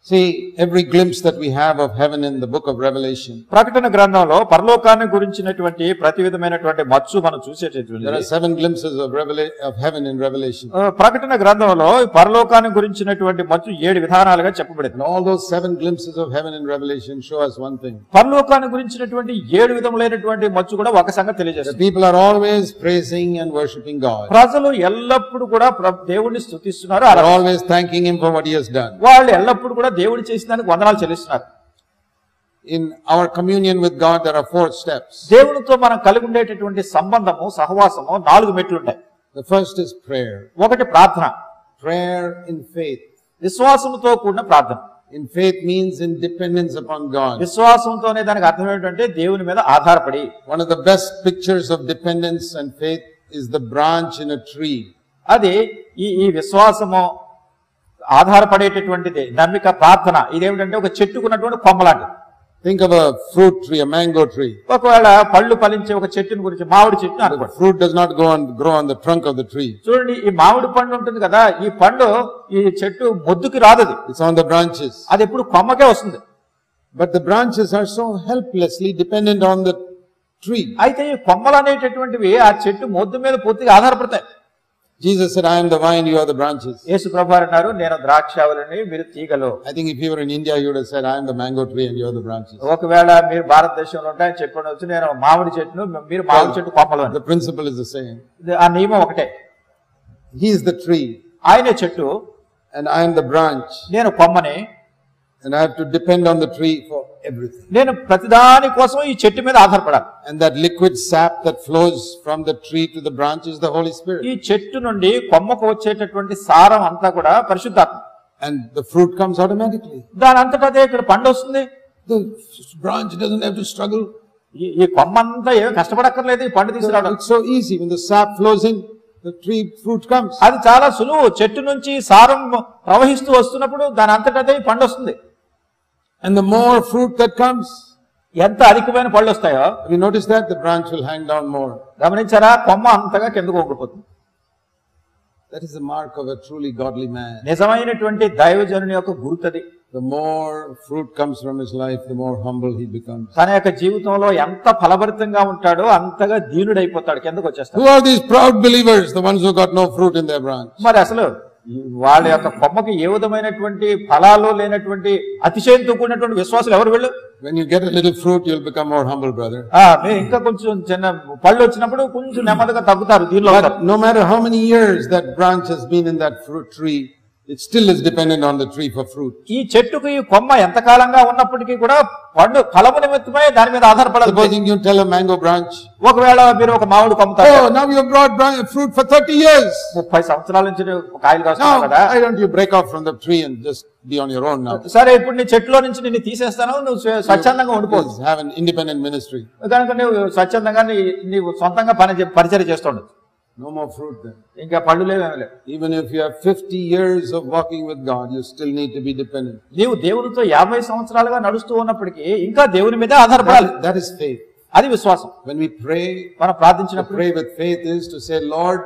See, every glimpse that we have of heaven in the book of Revelation. ప్రకటన గ్రంథంలో పరలోకాన్ని గురించినటువంటి ప్రతి విధమైనటువంటి మచ్చు మనం చూసేటటువంటి. There are 7 glimpses of heaven in Revelation. ప్రకటన గ్రంథంలో పరలోకాన్ని గురించినటువంటి మచ్చు 7 విధానాలుగా చెప్పబడింది. And all those 7 glimpses of heaven in Revelation show us one thing. పరలోకాన్ని గురించినటువంటి 7 విధములైనటువంటి మచ్చు కూడా ఒక సంగతి తెలియజేస్తుంది. The people are always praising and worshiping God. ప్రజలు ఎల్లప్పుడూ కూడా దేవుణ్ణి స్తుతిస్తున్నారు. They are always thanking Him for what He has done. వాళ్ళు ఎల్లప్పుడూ కూడా దేవుడు చేసిన దానికి వందనాలు చెల్లిస్తున్నారు. In our communion with God, there are 4 steps. దేవునితో మనం కలిగి ఉండేటటువంటి సంబంధము, సహవాసము 4 మెట్లు ఉంటాయి. The first is prayer. ఒకటి ప్రార్థన. Prayer in faith. విశ్వాసముతో కూడిన ప్రార్థన. In faith means in dependence upon God. విశ్వాసంతోనే దానికి అర్థం ఏంటంటే దేవుని మీద ఆధారపడి. One of the best pictures of dependence and faith is the branch in a tree. అది ఈ విశ్వాసము ఆధారపడేటటువంటిది నమ్మిక ప్రార్థన. ఇదేమిటంటే ఒక చెట్టుకున్నటువంటి కొమ్మలాంటి. Think of a fruit tree, a mango tree. ఒకవేళ పళ్ళు ఫలించే ఒక చెట్టుని గురించి, మామిడి చెట్టు అనుకోండి. Fruit does not grow on the trunk of the tree. చూడండి, ఈ మామిడి పండు ఉంటుంది కదా, ఈ పండు ఈ చెట్టు మొద్దుకి రాదది. It's on the branches. అది ఎప్పుడు కొమ్మకే వస్తుంది. But the branches are so helplessly dependent on the tree. అయితే ఈ కొమ్మలు అనేటటువంటివి ఆ చెట్టు మొద్దు మీద పూర్తిగా ఆధారపడతాయి. Jesus said, I am the vine, you are the branches. యేసు ప్రభువారు అన్నారు, నేను ద్రాక్షావళిని, మీరు తీగలు. I think if you were in India, you would have said, I am the mango tree and you are the branches. ఒకవేళ మీరు భారతదేశంలో ఉంటే చెప్పండి, నేను మామిడి చెట్టును, మీరు మామిడి చెట్టు కొమ్మలు. The principle is the same. ఆ నియమం ఒకటే. He is the tree. ఆయనే చెట్టు, and I am the branch, నేను కొమ్మని, and I have to depend on the tree for everything. నేను ప్రతిదాని కోసం ఈ చెట్టు మీద ఆధారపడాలి. And that liquid sap that flows from the tree to the branch is the Holy Spirit. ఈ చెట్టు నుండి కొమ్మకు వచ్చేటటువంటి సారం అంతా కూడా పరిశుద్ధాత్మ. And the fruit comes automatically. దాని అంతటా అదే ఇక్కడ పండు వస్తుంది. The branch doesn't have to struggle. ఈ కొమ్మ అంతా ఏమీ కష్టపడక్కర్లేదు ఈ పండు తీసుకురావడం. It's so easy. When the sap flows in, the tree fruit comes. అది చాలా సులువు. చెట్టు నుంచి సారం ప్రవహిస్తూ వస్తున్నప్పుడు దాని అంతటా అదే పండు వస్తుంది. And the more fruit that comes, ఎంత అధికమైన పళ్ళు వస్తాయో, have you noticed that? The branch will hang down more. గమనించారా? కొమ్మ అంతగా కిందకు వంగిపోతుంది. That is the mark of a truly godly man. నిజమైనటువంటి దైవజనుని యొక్క గుర్తది. The more fruit comes from his life, the more humble he becomes. తన యొక్క జీవితంలో ఎంత ఫలభరితంగా ఉంటాడో అంతగా దీనుడైపోతాడు, కిందకు వచ్చేస్తాడు. Who are these proud believers? The ones who got no fruit in their branch. మరి అసలు వాళ్ళ యొక్క కొమ్మకి ఏ విధమైనటువంటి ఫలాలు లేనటువంటి అతిశయంతో కూడినటువంటి విశ్వాసులు ఎవరు వీళ్ళు? When you get a little fruit, you'll become more humble, brother. మీరు ఇంకా కొంచెం చిన్న పళ్ళు వచ్చినప్పుడు కొంచెం నెమ్మదిగా తగ్గుతారు దీనిలో. But no matter how many years that branch has been in that fruit tree, it still is dependent on the tree for fruit. ఈ చెట్టుకు ఈ కొమ్మ ఎంత కాలంగా ఉన్నప్పటికీ కూడా పండు ఫలము నిమిత్తమై దాని మీద ఆధారపడాలి. Supposing you tell a mango branch, ఒకవేళ మీరు ఒక మామిడి కొమ్ముతారు, oh, now you have brought fruit for 30 years. 30 సంవత్సరాల నుంచి కాయలు కాస్తున్నావు కదా. Why don't you break off from the tree and just be on your own now? సరే, ఇప్పుడు నీ చెట్టులో నుంచి నిన్ను తీసేస్తాను, నువ్వు స్వచ్ఛందంగా ఉండిపోవచ్చు. Have an independent ministry. కనుక నువ్వు స్వచ్ఛందంగా నీవు సొంతంగా పరిచర్య చేస్తుండదు. No more fruit then. ఇంకా పళ్ళు లేవేమీ లేవు. Even if you have 50 years of walking with God, you still need to be dependent. నీవు దేవునితో 50 సంవత్సరాలుగా నడుస్తూ ఉన్నప్పటికీ ఇంకా దేవుని మీదే ఆధారపడాలి. That is faith. అది విశ్వాసం. When we pray, మనం ప్రార్థించినప్పుడు pray with faith is to say, Lord,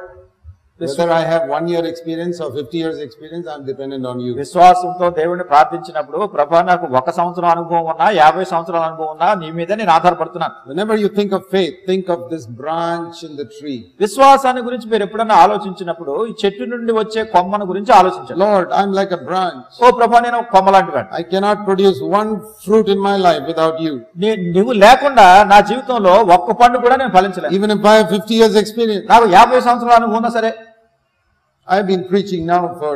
whether I have 1 year experience or 50 years experience, I'm dependent on you. విశ్వాసంతో దేవుని ప్రార్థించినప్పుడు, ప్రభా నాకు 1 సంవత్సరం అనుభవం ఉన్నా 50 సంవత్సరాల అనుభవం ఉన్నా నీ మీద నేను ఆధారపడుతున్నాను. Whenever you think of faith, think of this branch in the tree. విశ్వాసాన్ని గురించి మీరు ఎప్పుడైనా ఆలోచించినప్పుడు ఈ చెట్టు నుండి వచ్చే కొమ్మను గురించి ఆలోచించండి. Lord, I'm like a branch. ఓ ప్రభా, నేను ఒక కొమ్మ లాంటి వాడిని. I cannot produce one fruit in my life without you. నువ్వు లేకుండా నా జీవితంలో ఒక్క పండు కూడా నేను ఫలించలేను. Even if I have 50 years experience. నాకు 50 సంవత్సరాల అనుభవం ఉన్నా సరే. I've been preaching now for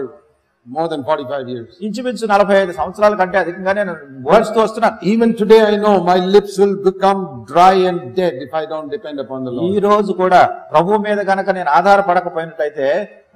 more than 45 years. ఇంచుమించు 45 సంవత్సరాల కంటే అధికంగా నేను బోధిస్తూ వస్తున్నాను. Even today I know my lips will become dry and dead if I don't depend upon the Lord. ఈ రోజు కూడా ప్రభువు మీద గనక నేను ఆధారపడకపోయినట్లయితే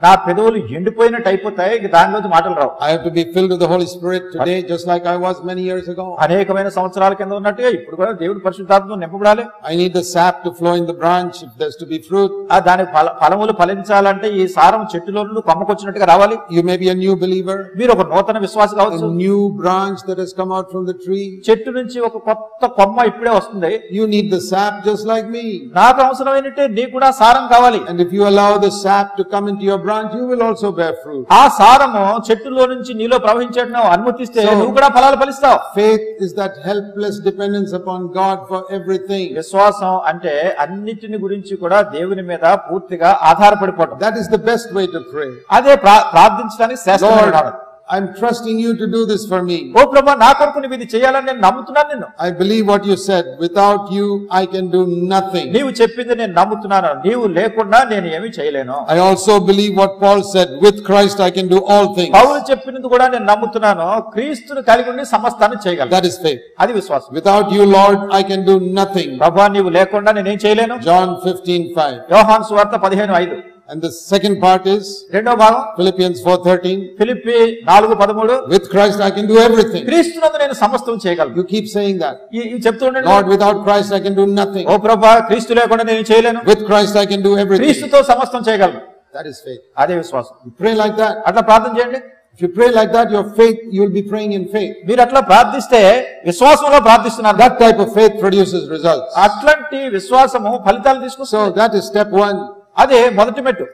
నా పెదవులు ఎండిపోయినట్టు అయిపోతాయి. దాని నుంచి మాటలు రావు. I have to be filled with the Holy Spirit today just like I was many years ago. అనేకమైన సంవత్సరాల కింద ఉన్నట్టుగా ఇప్పుడు కూడా దేవుడి పరిశుద్ధాత్మతో నింపబడాలి. I need the sap to flow in the branch if there's to be fruit. దాని ఫలములు ఫలించాలంటే ఈ సారం చెట్టులో నుండి కొమ్మకొచ్చినట్టుగా రావాలి. You may be a new believer. మీరు ఒక నూతన విశ్వాసి కావచ్చు. A new branch that has come out from the tree. చెట్టు నుంచి ఒక కొత్త కొమ్మ ఇప్పుడే వస్తుంది. You need the sap just like me. నాకు అవసరమైనట్టే నీకు కూడా సారం కావాలి. And if you allow the sap to come into your branch, you will also bear fruit. ఆ సారము చెట్టులో నుంచి నీలో ప్రవహించడం అనుమతిస్తే నువ్వు కూడా ఫలాలు ఫలిస్తావు. Faith is that helpless dependence upon God for everything. విశ్వాసం అంటే అన్నిటిని గురించి కూడా దేవుని మీద పూర్తిగా ఆధారపడిపోవడం. That is the best way to pray. అదే ప్రార్థించడానికి శ్రేష్టమైన విధానం. I'm trusting you to do this for me. ఓ ప్రభువా, నా కొరకు నువ్వు ఇది చేయాలని నేను నమ్ముతున్నాను నిన్ను. I believe what you said. Without you, I can do nothing. నీవు చెప్పింది నేను నమ్ముతున్నాను. నీవు లేకుండా నేను ఏమీ చేయలేను. I also believe what Paul said. With Christ, I can do all things. పౌలు చెప్పినది కూడా నేను నమ్ముతున్నాను. క్రీస్తును కలిగి ఉండి సమస్తాన్ని చేయగలను. That is faith. అది విశ్వాసం. Without you, Lord, I can do nothing. ప్రభువా, నీవు లేకుండా నేనేం చేయలేను. John 15:5. యోహాను సువార్త 15:5. And the second part is రెండో భాగం Philippians 4:13. Philippi 4:13. With Christ I can do everything. క్రీస్తునందు నేను సమస్తం చేయగలను. You keep saying that. ఈ చెప్తూ ఉండండి. Lord, without Christ I can do nothing. ఓ ప్రభువా, క్రీస్తు లేకుండా నేను చేయలేను. With Christ I can do everything. క్రీస్తుతో సమస్తం చేయగలను. That is faith. అదే విశ్వాసం. You pray like that. అట్లా ప్రార్థన చేయండి. If you pray like that, your faith, you will be praying in faith. మీరు అట్లా ప్రార్థిస్తే విశ్వాసంలో ప్రార్థిస్తున్నారు. That type of faith produces results. అట్లాంటి విశ్వాసము ఫలితాలు తీసుకొస్తుంది. So that is step 1. అదే మొదటి మెట్టు.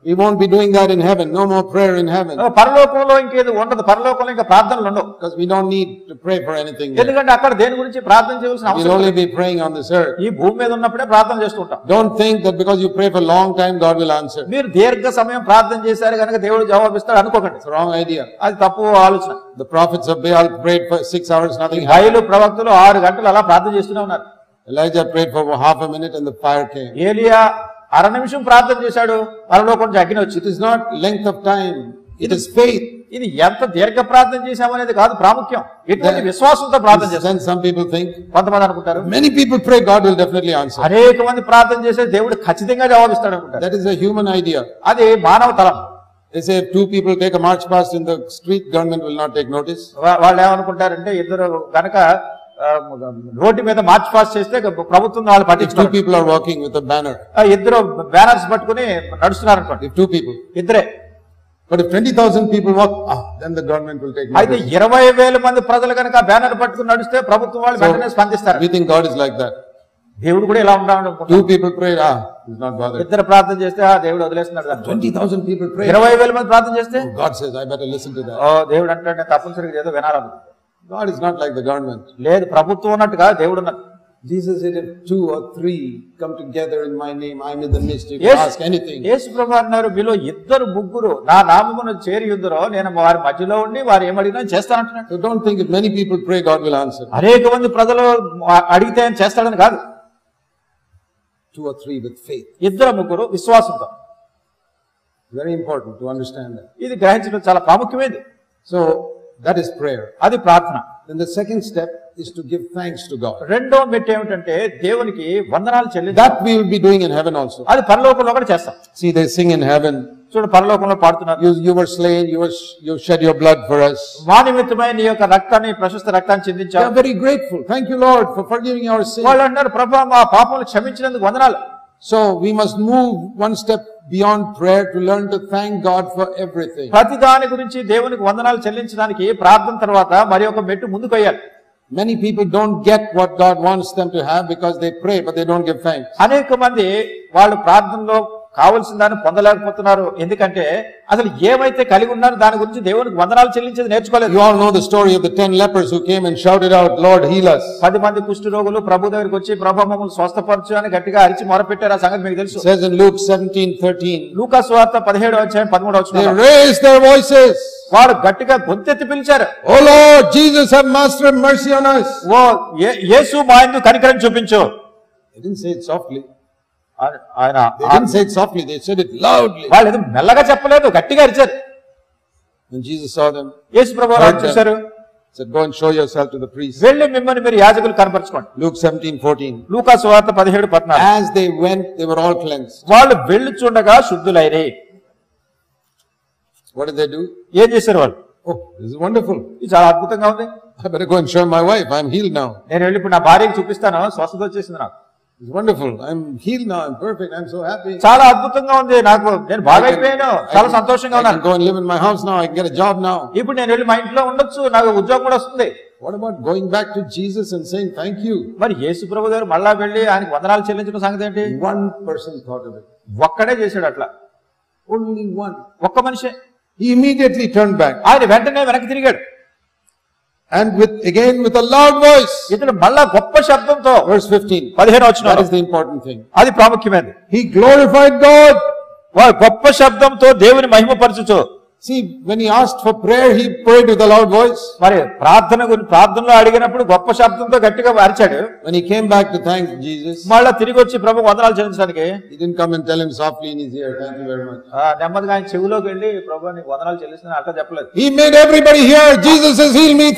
We won't be doing that in heaven. No more prayer in heaven. పరలోకంలో ఇంకేది ఉండదు. పరలోకంలో ఇంకా ప్రార్థనలు ఉండవు. Because we don't need to pray for anything there. ఎందుకంటే అక్కడ దేని గురించి ప్రార్థన చేయాల్సిన We'll అవసరం only be praying on this earth. ఈ భూమి మీద ఉన్నప్పుడే ప్రార్థన చేస్తూ ఉంటాం. Don't think that because you pray for a long time, God will answer. మీరు దీర్ఘ సమయం ప్రార్థన చేశారు కనుక దేవుడు జవాబిస్తాడు అనుకోకండి. It's a wrong idea. అది తప్పు ఆలోచన. The prophets of Baal prayed for 6 hours, nothing happened. బయలు ప్రవక్తలు 6 గంటలు అలా ప్రార్థన చేస్తూనే ఉన్నారు. Elijah prayed for half a minute and the fire came. ఏలియా 1/2 నిమిషం ప్రార్థన చేశాడు, పరలోకం నుంచి అగ్ని వచ్చింది. It is not length of time. It is faith. ఇది ఎంత దీర్ఘ ప్రార్థన చేశామనేది కాదు ప్రాముఖ్యం, ఎటువంటి విశ్వాసంతో ప్రార్థన చేస్తాం. Then some people think, కొంతమంది అనుకుంటారు many people pray, God will definitely answer. అనేక మంది ప్రార్థన చేసే దేవుడు ఖచ్చితంగా జవాబిస్తాడు అనుకుంటారు. That is a human idea. అది మానవ తలం. They say if two people take a march past in the street, government will not take notice. వాళ్ళు ఏమనుకుంటారంటే ఇద్దరు గనక రోడ్డు మీద మార్చ్ పాస్ చేస్తే ప్రభుత్వం వాళ్ళు If two పట్టించుకోరు. people are walking with a banner, ఇద్దరు బ్యానర్స్ పట్టుకుని నడుస్తున్నారు అనుకోండి, if two people, ఇద్దరే. but if 20,000 people walk, then the government will take అయితే notice. 20,000 మంది ప్రజలు కనుక బ్యానర్ పట్టుకుని నడిస్తే ప్రభుత్వం వాళ్ళు వెంటనే స్పందిస్తారు. We think God is like that. దేవుడు కూడా ఇలా ఉండాలనుకుంటారు. Two people pray, he's not bothered. ఇద్దరు ప్రార్థన చేస్తే దేవుడు వదిలేస్తున్నాడు. 20,000 people pray. 20,000 మంది ప్రార్థన చేస్తే God says, I better listen to that. దేవుడు అంటాడు నేను తప్పనిసరిగా ఏదో వినాలనుకుంటాను. God is not like the government. లేదు, ప్రభుత్వం ఉన్నట్టుగా దేవుడు ఉన్నట్టు. Jesus said, if 2 or 3 come together in my name, I'm in the midst. You can ask anything. యేసు ప్రభువు అన్నారు, మీలో 2-3 నా నామమున చేరి యుద్ధరో నేను వారి మధ్యలో ఉండి వారు ఏమడిగినా చేస్తానంటున్నాడు. So don't think if many people pray, God will answer. అనేక మంది ప్రజలు అడిగితే ఆయన చేస్తాడని కాదు. 2 or 3 with faith. 2-3 విశ్వాసంతో. Very important to understand that. ఇది గ్రహించడం చాలా ప్రాముఖ్యమైనది. So that is prayer. అది ప్రార్థన. Then the second step is to give thanks to God. రెండో మెట్టు ఏమిటంటే దేవునికి వందనాలు చెల్లించడం. That we will be doing in heaven also. అది పరలోకంలో కూడా చేస్తాం. See, they sing in heaven. చూడు పరలోకంలో పాడుతున్నారు, You were slain, you shed your blood for us. మా నిమిత్తమై నీ యొక్క రక్తాన్ని, ప్రశస్త రక్తాన్ని They చిందించావు. are very grateful. Thank you, Lord, for forgiving our sins. వాళ్ళు అంటారు, ప్రభువా మా పాపములు క్షమించినందుకు వందనాలు. So we must move one step beyond prayer to learn to thank God for everything. ప్రతి దాని గురించి దేవునికి వందనాలు చెల్లించడానికి ప్రార్థన తర్వాత మరి ఒక మెట్టు ముందుకు వేయాలి. Many people don't get what God wants them to have because they pray, but they don't give thanks. అనేక మంది వాళ్ళు ప్రార్థనలో కావలసిన దాన్ని పొందలేకపోతున్నారు. ఎందుకంటే అసలు ఏమైతే కలిగి ఉన్నారో దాని గురించి దేవునికి వందనాలు చెల్లించేది నేర్చుకోలేదు. You all know the story of the 10 lepers who came and shouted out, Lord, heal us. 10 మంది కుష్ఠ రోగులు ప్రభు దగ్గరికి వచ్చి ప్రభు మమ్మల్ని స్వస్థపరచు అని గట్టిగా అరిచి మొరపెట్టారు. ఆ సంగతి మీకు తెలుసు. It says in Luke 17:13. లూకా సువార్త 17:13 They raised their voices. వారు గట్టిగా గొంతెత్తి పిలిచారు, Oh Lord, Jesus, have Master, have mercy on us. ఓ యేసు మా యందు కనికరం చూపించు. They didn't say it softly. ఆయన They didn't say it softly. They said it loudly. వాళ్ళు ఏదో మెల్లగా చెప్పలేదు, గట్టిగా అరిచారు. When Jesus saw them, యేసు ప్రభువు చూశారు, said, go and show yourself to the priest. వెళ్ళి మిమ్మల్ని మీరు యాజకులు కనపరచుకోండి. Luke 17:14. లూకా సువార్త 17:14. As they went, they were all cleansed. వాళ్ళు వెళ్ళుచుండగా శుద్ధులైరి. What did they do? ఏం చేశారు వాళ్ళు? Oh, this is wonderful. ఇది చాలా అద్భుతంగా ఉంది. I better go and show my wife. I'm healed now. నేను వెళ్ళి ఇప్పుడు నా భార్యకి చూపిస్తాను, స్వస్థత వచ్చేసింది నాకు. It's wonderful. I'm healed now. I'm perfect. I'm so happy. చాలా అద్భుతంగా ఉంది, నాకు నేను బాగా అయిపోయాను, చాలా సంతోషంగా I can ఉన్నాను. go and live in my house now. I can get a job now. ఇప్పుడు నేను వెళ్ళి మా ఇంట్లో ఉండొచ్చు, నాకు ఉద్యోగం కూడా వస్తుంది. What about going back to Jesus and saying thank you? మరి యేసు ప్రభు గారు మళ్ళా వెళ్ళి ఆయనకు వందనాలు చెల్లించిన సంగతి ఏంటి? One person thought of it. ఒక్కడే చేశాడు అట్లా, Only one. ఒక్క మనిషే. He immediately turned back. ఆయన వెంటనే వెనక్కి తిరిగాడు. And again with a loud voice. ఇతడు మళ్ళా గొప్ప శబ్దంతో, Verse 15. 15 That is the important thing. అది ప్రాముఖ్యమైనది. He glorified God. వారు గొప్ప శబ్దంతో దేవుని మహిమపరచుచు. See, when he asked for prayer, he prayed with a loud voice. మరి ప్రార్థనలో అడిగినప్పుడు గొప్ప శబ్దంతో గట్టిగా అరిచాడు. When he came back to thank Jesus, మళ్ళా తిరిగి వచ్చి ప్రభు వందనాలు చెల్లించడానికి he didn't come and tell him softly in his ear, thank you very much. నెమ్మదిగా ఆయన చెవిలోకి వెళ్ళి ప్రభు నీకు వందనాలు చెల్లిస్తాను అట్లా చెప్పలేదు. He made everybody hear, Jesus has healed me,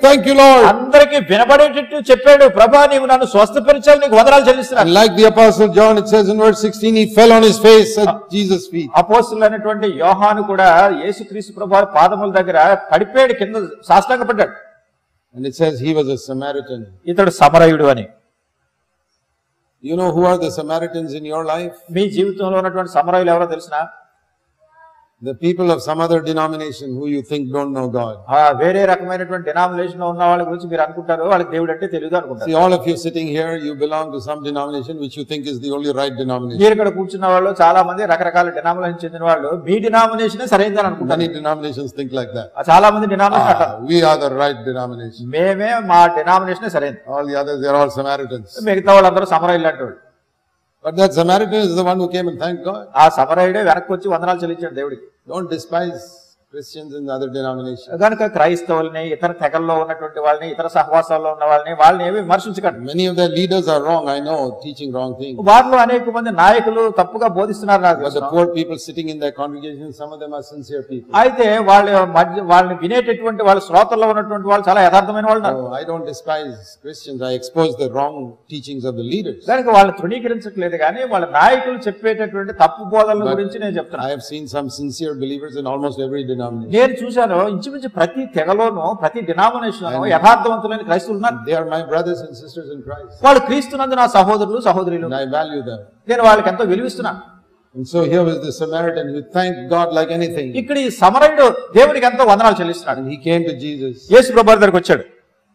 thank you Lord. అందరికి వినబడేటట్టు చెప్పాడు, ప్రభా నీవు నన్ను స్వస్థపరిచావు, నీకు వందనాలు చెల్లిస్తున్నాను. And like the apostle John, it says in verse 16, he fell on his face at Jesus' feet. అపోస్తలుడైనటువంటి యోహాను కూడా యేసుక్రీస్తు ప్రభువారి పాదముల దగ్గర పడిపోయాడు, కింద సాష్టాంగపడ్డాడు. And it says he was a Samaritan. ఇతడు సమరయుడు అని. You know who are the Samaritans in your life? మీ జీవితంలో ఉన్నటువంటి సమరయులు ఎవరో తెలిసినా? The people of some other denomination who you think don't know God. వేరే రకమైనటువంటి డినామినేషన్ లో ఉన్న వాళ్ళ గురించి మీరు అనుకుంటారు వాళ్ళకి దేవుడు అంటే తెలియదు అనుకుంటారు. See, all of you sitting here, you belong to some denomination which you think is the only right denomination. మీరు ఇక్కడ కూర్చున్న వాళ్ళు చాలా మంది రకరకాల డినామినేషన్ చెందిన వాళ్ళు మీ డినామినేషన్ సరైనదని అనుకుంటారు. Many denominations think like that. చాలా మంది డినామినేషన్ అంటారు We are the right denomination. మేమే మా డినామినేషన్ సరైనది. All the others, they are all Samaritans. మిగతా వాళ్ళందరూ సమరయులు అంటారు. But that Samaritan is the one who came and thanked God. ఆ సమరయుడే వెనక్కి వచ్చి వందనాలు చెల్లించాడు దేవుడికి. Don't despise Christians in other denominations. గనుక క్రైస్తవుల్ని, ఇతర తెగల్లో ఉన్నటువంటి వాళ్ళని, ఇతర సహవాసాల్లో ఉన్న వాళ్ళని ఏమి విమర్శించకండి. Many of their leaders are wrong, I know, teaching wrong things. వారిలో అనేక మంది నాయకులు తప్పుగా బోధిస్తున్నారు నాకు. But the poor people sitting in their congregation, some of them are sincere people. అయితే వాళ్ళని వినేటటువంటి వాళ్ళ శ్రోతల్లో ఉన్నటువంటి వాళ్ళు చాలా యథార్థమైన వాళ్ళు. No, I don't despise Christians. I expose the wrong teachings of the leaders. దానికి వాళ్ళని తృణీకరించట్లేదు కానీ వాళ్ళ నాయకులు చెప్పేటటువంటి తప్పు బోధనల గురించి నేను చెప్తాను. I have seen some sincere believers in almost every denomination. నేను చూశాను ఇంచుమించు ప్రతి తెగలోనూ, ప్రతి డినామినేషన్ లోనూ యథార్థవంతులైన క్రైస్తవులు ఉన్నారు. They are my brothers and sisters in Christ. వాళ్ళు క్రీస్తునందు నా సహోదరులు, సహోదరులు. And I value them. నేను వాళ్ళకి ఎంతో విలువిస్తున్నాను. And so here was the Samaritan who thanked God like anything. ఇక్కడ ఈ సమరయుడు దేవునికి ఎంతో వందనాలు చెల్లిస్తున్నాడు. And he came to Jesus. యేసు ప్రభువు దగ్గరికి వచ్చాడు.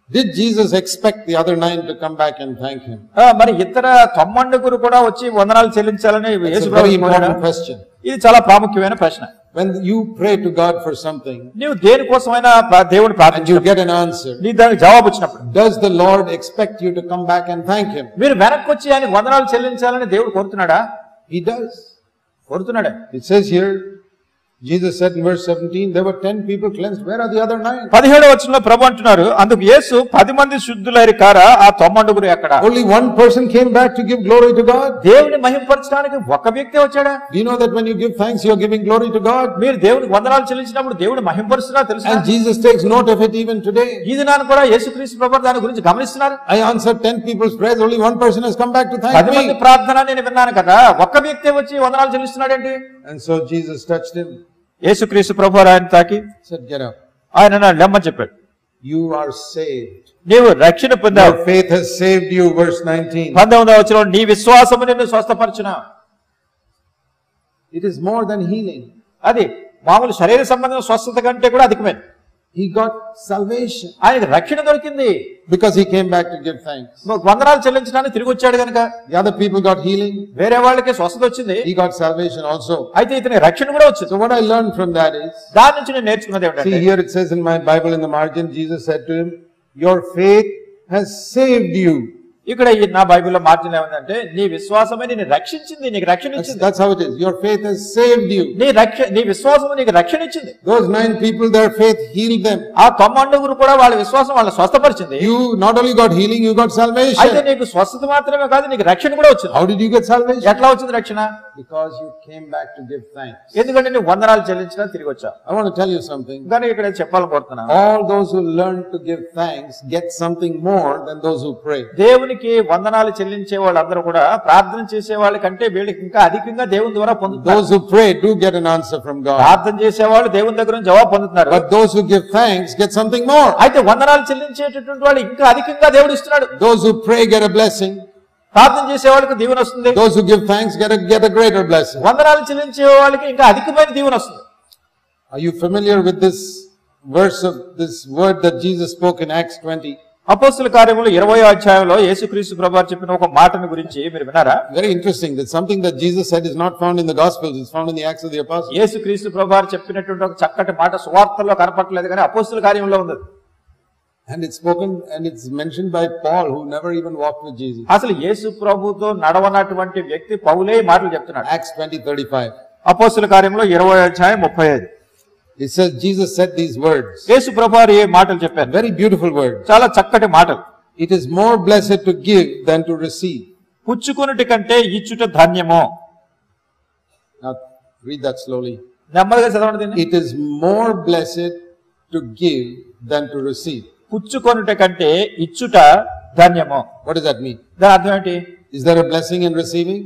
Did Jesus expect the other 9 to come back and thank him? మరి ఇతర 90 కూడా వచ్చి వందనాలు చెల్లించాలని యేసు Very ప్రభువు important question. ఇది చాలా ప్రాముఖ్యమైన ప్రశ్న. When you pray to God for something, నీవు దేనికోసమైనా దేవుని and ప్రార్థించు, you get an answer, నీ దానికి జవాబు వచ్చినప్పుడు does the Lord expect you to come back and thank him? మీరు వెనక్కి వచ్చి ఆయనకు వందనాలు చెల్లించాలని దేవుడు కోరుతున్నాడా? He does. కోరుతున్నాడే. It says here, Jesus said in verse 17, there were 10 people cleansed. Where are the other 9? 17వ వచనంలో ప్రభు అంటున్నారు, అందుకు యేసు 10 మంది శుద్ధులైరి కారా, ఆ 90 ఎక్కడ? Only one person came back to give glory to God. దేవుని మహిమపరచడానికి ఒక వ్యక్తి వచ్చాడా? Do you know that when you give thanks, you are giving glory to God? మీరు దేవునికి వందనాలు చెల్లించినప్పుడు దేవుడు మహిమపరుస్తున్నా తెలుసా? And Jesus takes note of it even today. ఈ దినాన కూడా యేసుక్రీస్తు ప్రభువు దాని గురించి గమనిస్తున్నారు. I answered 10 people's prayers, only one person has come back to thank 10 మంది me. ప్రార్థన నేను విన్నాను కదా, ఒక్క వ్యక్తి వచ్చి వందనాలు చెల్లిస్తున్నాడేంటి? And so Jesus touched him, యేసుక్రీస్తు ప్రభువు ఆయన తాకి said, get up. ఆయన లెమ్మని చెప్పాడు. You are saved. నీవు రక్షణ పొందావు. Your faith has saved you. Verse 19. 19వ వచనంలో నీ విశ్వాసము నిన్ను స్వస్థపరచును. It is more than healing. అది మామూలు శరీర సంబంధమైన స్వస్థత కంటే కూడా అధికమైనది. He got salvation ఆయనకు రక్షణ దొరికింది. because he came back to give thanks. వందనాలు చెల్లించడానికి తిరిగి వచ్చాడు కనుక. The other people got healing. వేరే వాళ్ళకి స్వస్థత వచ్చింది. He got salvation also. అయితే ఇతని రక్షణ కూడా వచ్చింది. So what I learned from that is, దాని నుంచి నేను నేర్చుకున్నది see ఏమిటంటే, here it says in my Bible in the margin, Jesus said to him, your faith has saved you. ఇక్కడ నా బైబిల్లో మార్జిన్ ఏమందంటే, నీ విశ్వాసమే నిన్ను రక్షించింది, నీకు రక్షణ ఇచ్చింది. That's how it is. Your faith has saved you. నీ విశ్వాసము నీకు రక్షణ ఇచ్చింది. Those 9 people, their faith healed them. ఆ 90 కూడా వాళ్ళ విశ్వాసం వాళ్ళ స్వస్థపరిచింది. You not only got healing, you got అయితే salvation. నీకు స్వస్థత మాత్రమే కాదు, నీకు రక్షణ కూడా వచ్చింది. How did you get salvation? ఎట్లా వచ్చింది రక్షణ? Because you came back to give thanks. ఎందుకంటే నువ్వు వందనాలు చెల్లించినా తిరిగి వచ్చావు. I want to tell you something. కానీ ఇక్కడ చెప్పాలనుకుంటున్నా, All those who learn to give thanks get something more than those who pray. దేవునికి వందనాలు చెల్లించే వాళ్ళందరూ కూడా ప్రార్థన చేసే వాళ్ళ కంటే వీళ్ళకి ఇంకా అధికంగా దేవుని ద్వారా పొందుతారు. Those who pray do get an answer from God. ప్రార్థన చేసే వాళ్ళు దేవుని దగ్గర నుంచి జవాబు పొందుతున్నారు. But those who give thanks get something more. అయితే వందనాలు చెల్లించేటటువంటి వాళ్ళు ఇంకా అధికంగా దేవుడు ఇస్తున్నాడు. Those who pray get a blessing. ప్రార్థన చేసే వాళ్ళకి దీవెన వస్తుంది. Those who give thanks get a greater blessing. వందనాలు చెల్లించే వాళ్ళకి ఇంకా అధికమైన దీవెన వస్తుంది. Are you familiar with this verse of this word that Jesus spoke in Acts 20? అపోస్తల కార్యములు 20వ అధ్యాయంలో యేసుక్రీస్తు ప్రభువు చెప్పిన ఒక మాటను గురించి మీరు విన్నారా? Very interesting. That something that Jesus said is not found in the Gospels. It's found in the Acts of the Apostles. యేసుక్రీస్తు ప్రభువు చెప్పినటువంటి ఒక చక్కటి మాట సువార్తల్లో కనపడలేదు కానీ అపోస్తల కార్యంలో ఉంది. And it's spoken and it's mentioned by Paul, who never even walked with Jesus. అసలు యేసు ప్రభువుతో నడవనటువంటి వ్యక్తి పౌలే ఈ మాటలు చెప్తున్నాడు. Acts 20:35. అపోస్తల కార్యంలో 20వ అధ్యాయం 35. It says Jesus said these words. యేసు ప్రభువు ఈ మాటలు చెప్పారు. Very beautiful words. చాలా చక్కటి మాటలు. It is more blessed to give than to receive. పుచ్చుకొనుట కంటే ఇచ్చుట ధన్యము. Now read that slowly. నెమ్మదిగా చదవండి దీన్ని. It is more blessed to give than to receive. పుచ్చుకొనుట కంటే ఇచ్చుట ధన్యము. What does that mean? దాని అర్థం ఏంటి? Is there a blessing in receiving?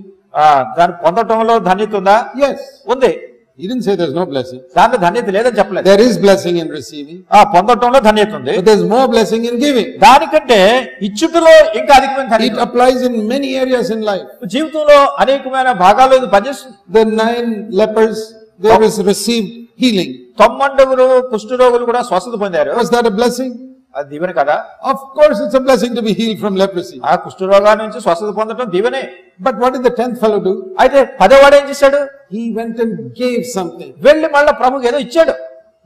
దాన్ని పొందటంలో ధన్యత ఉందా? Yes. ఉంది. He didn't say there's no blessing. దాంట్లో ధన్యత లేదని చెప్పలేదు. There is blessing in receiving. పొందటంలో ధన్యత ఉంది. But there's more blessing in giving. దానికంటే ఇచ్చుటలో ఇంకా అధికమైన ధన్యత. It applies in many areas in life. జీవితంలో అనేకమైన భాగాల్లో ఇది పనిచేస్తుంది. The 9 lepers, they received healing. 90 కుష్ఠరోగులు కూడా స్వస్థత పొందారు. Was that a blessing? అది దీవెన కదా? Of course it's a blessing to be healed from leprosy. ఆ కుష్ఠరోగాల నుంచి స్వస్థత పొందడం దీవెనే. But what did the 10th fellow do? అయితే 10వ వాడు ఏం చేశాడు? He went and gave something. వెళ్ళి మళ్ళా ప్రభుకి ఏదో ఇచ్చాడు.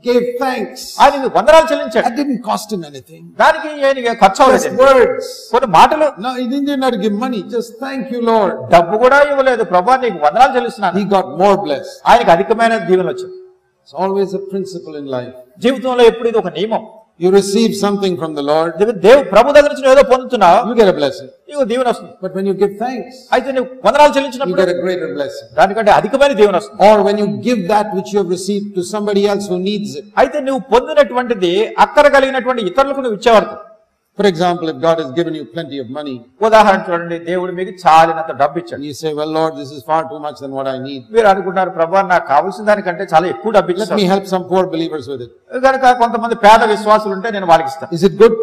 Gave thanks. ఆయనకి వందనాలు చెల్లించాడు. That didn't cost him anything. దానికి ఆయనకి ఖర్చు Just అవ్వలేదు. words. కొన్ని మాటలు. No, he didn't have to give money. Just thank you, Lord. డబ్బు కూడా ఇవ్వలేదు. ప్రభువా నీకు వందనాలు చెల్లిస్తున్నాను. He got more blessed. ఆయనకి అధికమైన దీవెన వచ్చింది. It's always a principle in life. జీవితంలో ఎప్పుడు ఇది ఒక నియమం. You receive something from the Lord, ప్రభు దగ్గర నుంచి ఏదో పొందుతున్నావు, you get a blessing. నీకు దీవెన వస్తుంది. But when you give thanks, అయితే నువ్వు వందనాలు you చెల్లించినప్పుడు get a greater blessing. దానికంటే అధికమైన దీవెన వస్తుంది. Or when you give that which you have received to somebody else who needs it. అయితే నువ్వు పొందినటువంటిది అక్కర కలిగినటువంటి ఇతరులకు నువ్వు ఇచ్చేవారు. For example, if God has given you plenty of money, ఉదాహరణ చూడండి, దేవుడు మీకు చాలినంత డబ్బు ఇచ్చాడు. you say, well Lord, this is far too much than what I need. మీరు అనుకుంటారు, ప్రభువా నాకు కావాల్సిన దానికంటే చాలా ఎక్కువ డబ్బు Let ఇచ్చాడు, me help some poor believers with it. కనుక కొంతమంది పేద విశ్వాసులు ఉంటే నేను వాళ్ళకి ఇస్తాను. Is it good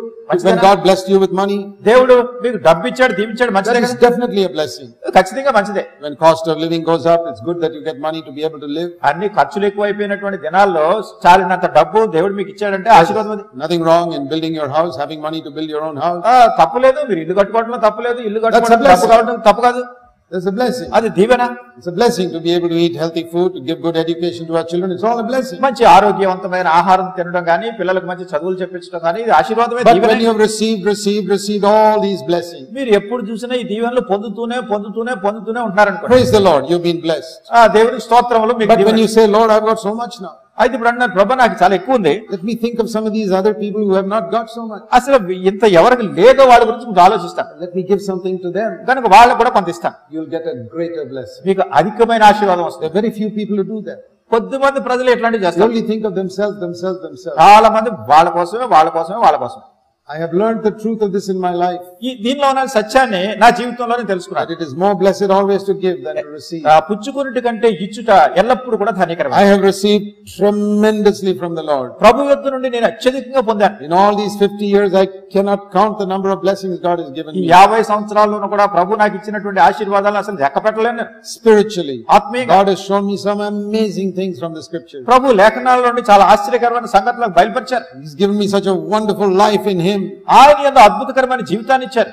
when God blessed you with money? దేవుడు మీకు డబ్బు ఇచ్చాడు, దీవించాడు, That మంచిదే is కదా? definitely a blessing. ఖచ్చితంగా మంచిదే. When cost of living goes up, it's good that you get money to be able to live. అన్ని ఖర్చులు ఎక్కువైపోయినటువంటి దినాల్లో చాలినంత డబ్బు దేవుడు మీకు ఇచ్చాడంటే ఆశీర్వాదం అది. Nothing wrong in building your house, having money to build your own house. తప్పు లేదు, మీరు ఇల్లు కట్టుకోవడంలో తప్పు లేదు, ఇల్లు కట్టుకోవడం తప్పు కావడం తప్పు కాదు, That's a blessing. అది దీవెన. It's a blessing to be able to eat healthy food, to give good education to our children. It's all a blessing. మంచి ఆరోగ్యవంతమైన ఆహారం తినడం కానీ, పిల్లలకు మంచి చదువులు చెప్పించడం కానీ, ఇది ఆశీర్వాదమే, But దీవెనే. when you have received all these blessings, మీరు ఎప్పుడు చూసినా ఈ దీవెనలు పొందుతూనే ఉంటున్నారనుకోండి. praise the Lord, you've been blessed. దేవునికి స్తోత్రములు మీకు But when Deevena. you say, Lord, I've got so much now, అయితే ఇప్పుడు అన్నారు, ప్రభా నాకు చాలా ఎక్కువ ఉంది, let me think of some of these other people who have not got so much. అసలు ఇంత ఎవరికి లేదో వాళ్ళ గురించి మీకు ఆలోచిస్తాను, Let me give something to them. కనుక వాళ్ళకు కూడా కొంత ఇస్తాను. You'll get a greater blessing. మీకు అధికమైన ఆశీర్వాదం There వస్తుంది. are very few people who do that. కొద్దిమంది ప్రజలు ఎట్లాంటివి They చేస్తారు, only think of themselves. చాలా మంది వాళ్ళ కోసమే. I have learned the truth of this in my life. ఈ దీనిలో ఉన్న సత్యాన్ని నా జీవితంలోనే That తెలుసుకున్నాను. it is more blessed always to give than to receive. పుచ్చుకున్నటి కంటే ఇచ్చుట ఎల్లప్పుడూ కూడా ధన్యకరమే. I have received tremendously from the Lord. ప్రభు యొద్ద నుండి నేను అత్యధికంగా పొందాను. In all these 50 years, I cannot count the number of blessings God has given ఈ me. 50 సంవత్సరాల్లోనూ కూడా ప్రభు నాకు ఇచ్చినటువంటి ఆశీర్వాదాలను అసలు లెక్క పెట్టలేను. Spiritually, ఆత్మీయంగా God has shown me some amazing things from the scriptures. ప్రభు లేఖనాల నుండి చాలా ఆశ్చర్యకరమైన సంగతులకు బయలుపరిచారు. He's given me such a wonderful life in Him. ఆయన యందు అద్భుతకరమైన జీవితాన్ని ఇచ్చారు.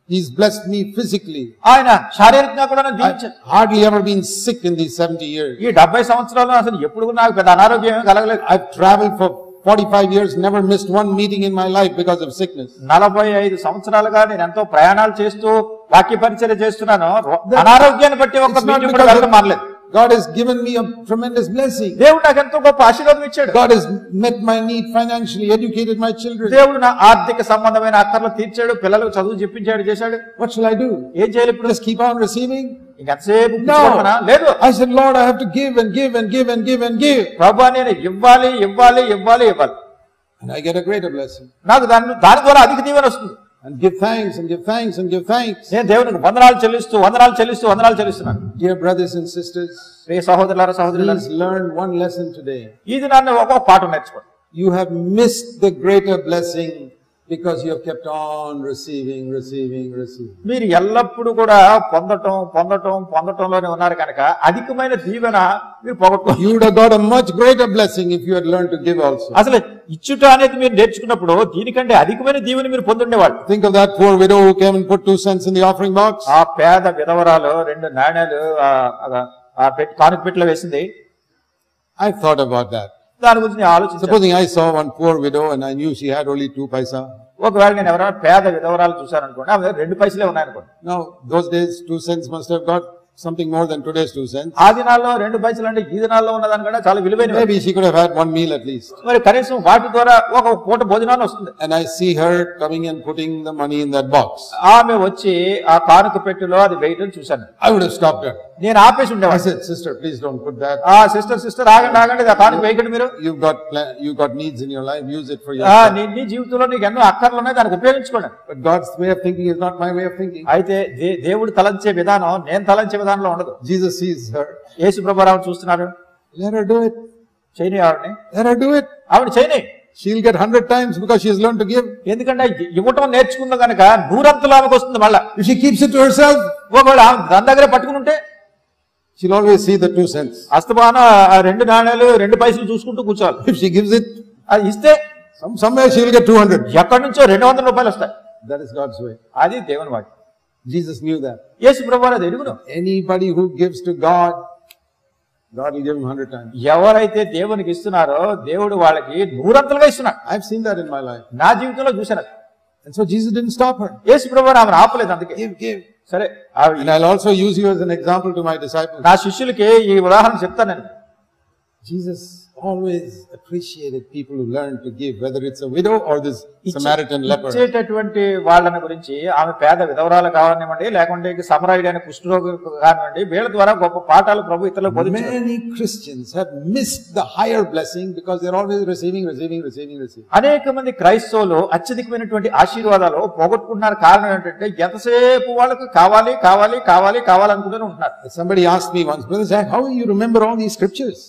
He's blessed me physically. ఆయన శారీరకంగా కూడా నన్ను దీవించారు. I've hardly ever been sick in these 70 years. ఈ 70 సంవత్సరాల్లో అసలు ఎప్పుడు కూడా నాకు పెద్ద అనారోగ్యం ఏమీ కలగలేదు. I've traveled for 45 years, never missed one meeting in my life because of sickness. 45 సంవత్సరాలుగా నేను ఎంతో ప్రయాణాలు చేస్తూ వాక్య పరిచర్య చేస్తున్నాను. అనారోగ్యాన్ని బట్టి ఒక మీటింగ్ కూడా వెళ్ళడం మానలేదు. God has given me a tremendous blessing. దేవుడు నాకు ఎంతో గొప్ప ఆశీర్వాదం ఇచ్చాడు. God has met my need financially, educated my children. దేవుడు నా ఆర్థిక సంబంధమైన అక్కర్లు తీర్చాడు, పిల్లలకు చదువు చెప్పించాడు, చేశాడు. What shall I do? ఏం చేయాలి ఇప్పుడు? Just keep on receiving? ఇంకెంతసేపు No. లేదు. I said, Lord, I have to give and give and give and give and give. ప్రభువా నేను ఇవ్వాలి. And I get a greater blessing. నాకు దాని ద్వారా అధిక దీవెన వస్తుంది. And give thanks and give thanks and give thanks. నేను దేవునికి వందనాలు చెల్లిస్తున్నాను. Dear brothers and sisters, ప్రియ సహోదరులారా, సహోదరులారా, please learn one lesson today. ఈ దినాన్ని ఒక పాఠం నేర్చుకోండి. You have missed the greater blessing because you have kept on receiving. మీరు ఎల్లప్పుడూ కూడా పొందటంలోనే ఉన్నారు కనుక అధికమైన దీవెన మీరు పోగొట్టుకోవాలి. You would have got a much greater blessing if you had learned to give also. అసలు ఇచ్చుట అనేది మీరు నేర్చుకున్నప్పుడు దీనికంటే అధికమైన దీవెన మీరు పొందుండేవాళ్ళు. Think of that poor widow who came and put 2 cents in the offering box. ఆ పేద విధవరాలు 2 నాణేలు కానుక పెట్టెలో వేసింది. I thought about that. దాని గురించి నేను ఆలోచించాను. Supposing I saw one poor widow and I knew she had only 2 paisa. ఒకవేళ నేను ఎవరైనా పేద విధవరాలు చూశాననుకోండి, ఆమె 2 పైసలే ఉన్నాయనుకోండి. Now, those days 2 cents must have got something more than today's 2 cents. ఆ దినాల్లో 2 పైసలు అంటే ఈ దినాల్లో ఉన్నదానికంటే చాలా విలువైనవి. Maybe she could have had one meal at least. మరి కనీసం వాటి ద్వారా ఒక పూట భోజనాన్ని వస్తుంది. And I see her coming and putting the money in that box. ఆమె వచ్చి ఆ కానుక పెట్టెలో అది వేయటం చూశాను. I would have stopped her. నేను ఆపేసి I ఉండేవాడిని. said, sister, please don't put that. Sister ఆగండి, ఆ కానుక వేయకండి మీరు. You've got needs in your life. Use it for yourself. నీ జీవితంలో నీకు ఎన్నో అక్కర్లు ఉన్నాయి, దానికి ఉపయోగించుకోండి. But God's way of thinking is not my way of thinking. అయితే దేవుడు తలంచే విధానం నేను తలంచే విధానంలో ఉండదు. Jesus sees her. యేసు ప్రభువారు చూస్తున్నారు. Let her do it. చేయని ఆవిడని. Let her do it. ఆవిడ చేయని. She'll get 100 times because she has learned to give. ఎందుకంటే ఇవ్వటం నేర్చుకుందా కనుక 100 ఆమెకు వస్తుంది. మళ్ళా If she keeps it to herself, ఒకవేళ దాని దగ్గరే పట్టుకుని ఉంటే she'll always see the 2 cents. అస్తమాన 2 నాణేలు 2 పైసలు చూసుకుంటూ కూర్చోవాలి. If she gives it, అది ఇస్తే somewhere she'll get 200. ఎక్కడి నుంచో 200 రూపాయలు వస్తాయి. That is God's way. అది దేవుని వాక్యం. Jesus knew that. యేసు ప్రభువారు అది ఎరుగును. Anybody who gives to God will give him 100 times. ఎవరైతే దేవునికి ఇస్తున్నారో దేవుడు వాళ్ళకి 100 ఇస్తున్నాడు. I've seen that in my life. నా జీవితంలో చూశాను. And so Jesus didn't stop her. యేసు ప్రభువారు ఆమెను ఆపలేదు. అందుకే Give. సరే, And I'll also use you as an example to my disciples. నా శిష్యులకి ఈ ఉదాహరణ చెప్తాను నేను. Jesus always appreciated people who learn to give, whether it's a widow or this Samaritan leper. ఇచ్చేటటువంటి వాళ్ళని గురించి ఆమె పేద విధవరాలు కావనివ్వండి, లేకుంటే సమరయుడైన కుష్ఠరోగి కానివ్వండి, వీళ్ళ ద్వారా గొప్ప పాఠాలు ప్రభు ఇతరులకు బోధించారు. Many Christians have missed the higher blessing because they're always receiving. అనేక మంది క్రైస్తవులు అత్యధికమైనటువంటి ఆశీర్వాదాలు పోగొట్టుకుంటున్నారు. కారణం ఏంటంటే ఎంతసేపు వాళ్ళకు కావాలి కావాలి కావాలి కావాలనుకుంటూనే ఉంటున్నారు. Somebody asked me once, Brother Jack, how do you remember all these scriptures?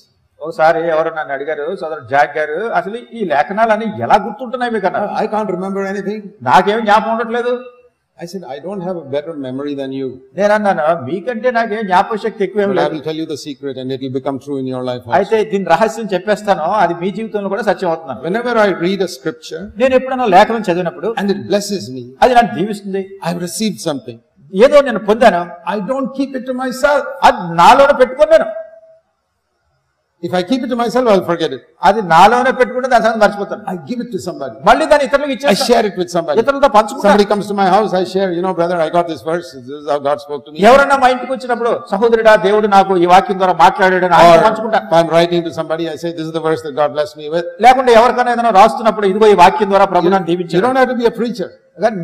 ఒకసారి ఎవరు నన్ను అడిగారు, సోదరు జాక్ గారు, అసలు ఈ లేఖనాలని ఎలా గుర్తుంటున్నాయి మీకు అన్నారు. I can't remember anything. నాకేం జ్ఞాపకం ఉండట్లేదు. I said, I don't have a better memory than you. నేను అన్నాను, మీకంటే నాకేం జ్ఞాపక శక్తి ఎక్కువేం లేదు. I will tell you the secret and it will become true in your life also. అయితే దీని రహస్యం చెప్పేస్తాను, అది మీ జీవితంలో కూడా సత్యం అవుతుంది. Whenever I read a scripture, నేను ఎప్పుడైనా లేఖనం చదివినప్పుడు and it blesses me, అది నన్ను దీవిస్తుంది, I have received something, ఏదో నేను పొందాను, I don't keep it to myself. అది నాలోనే పెట్టుకున్నాను. If I keep it to myself, I'll forget it. అది నాలోనే పెట్టుకుంటే దాని సంగతి మర్చిపోతాను. I give it to somebody. మళ్ళీ దాన్ని ఇతరులకు I ఇచ్చేస్తాను. share it with somebody. ఇతరులతో పంచుకుంటాను. Somebody comes to my house, I share, brother, I got this verse. This is how God spoke to me. ఎవరన్నా మా ఇంటికి వచ్చినప్పుడు, సహోదరుడా దేవుడు నాకు ఈ వాక్యం ద్వారా మాట్లాడాడని ఆయన పంచుకుంటా. If I'm writing to somebody, I say, this is the verse that God blessed me with. లేకుంటే ఎవరికైనా ఏదైనా రాస్తున్నప్పుడు, ఇదిగో ఈ వాక్యం ద్వారా ప్రభు నన్ను దీవించాడు. You don't have to be a preacher.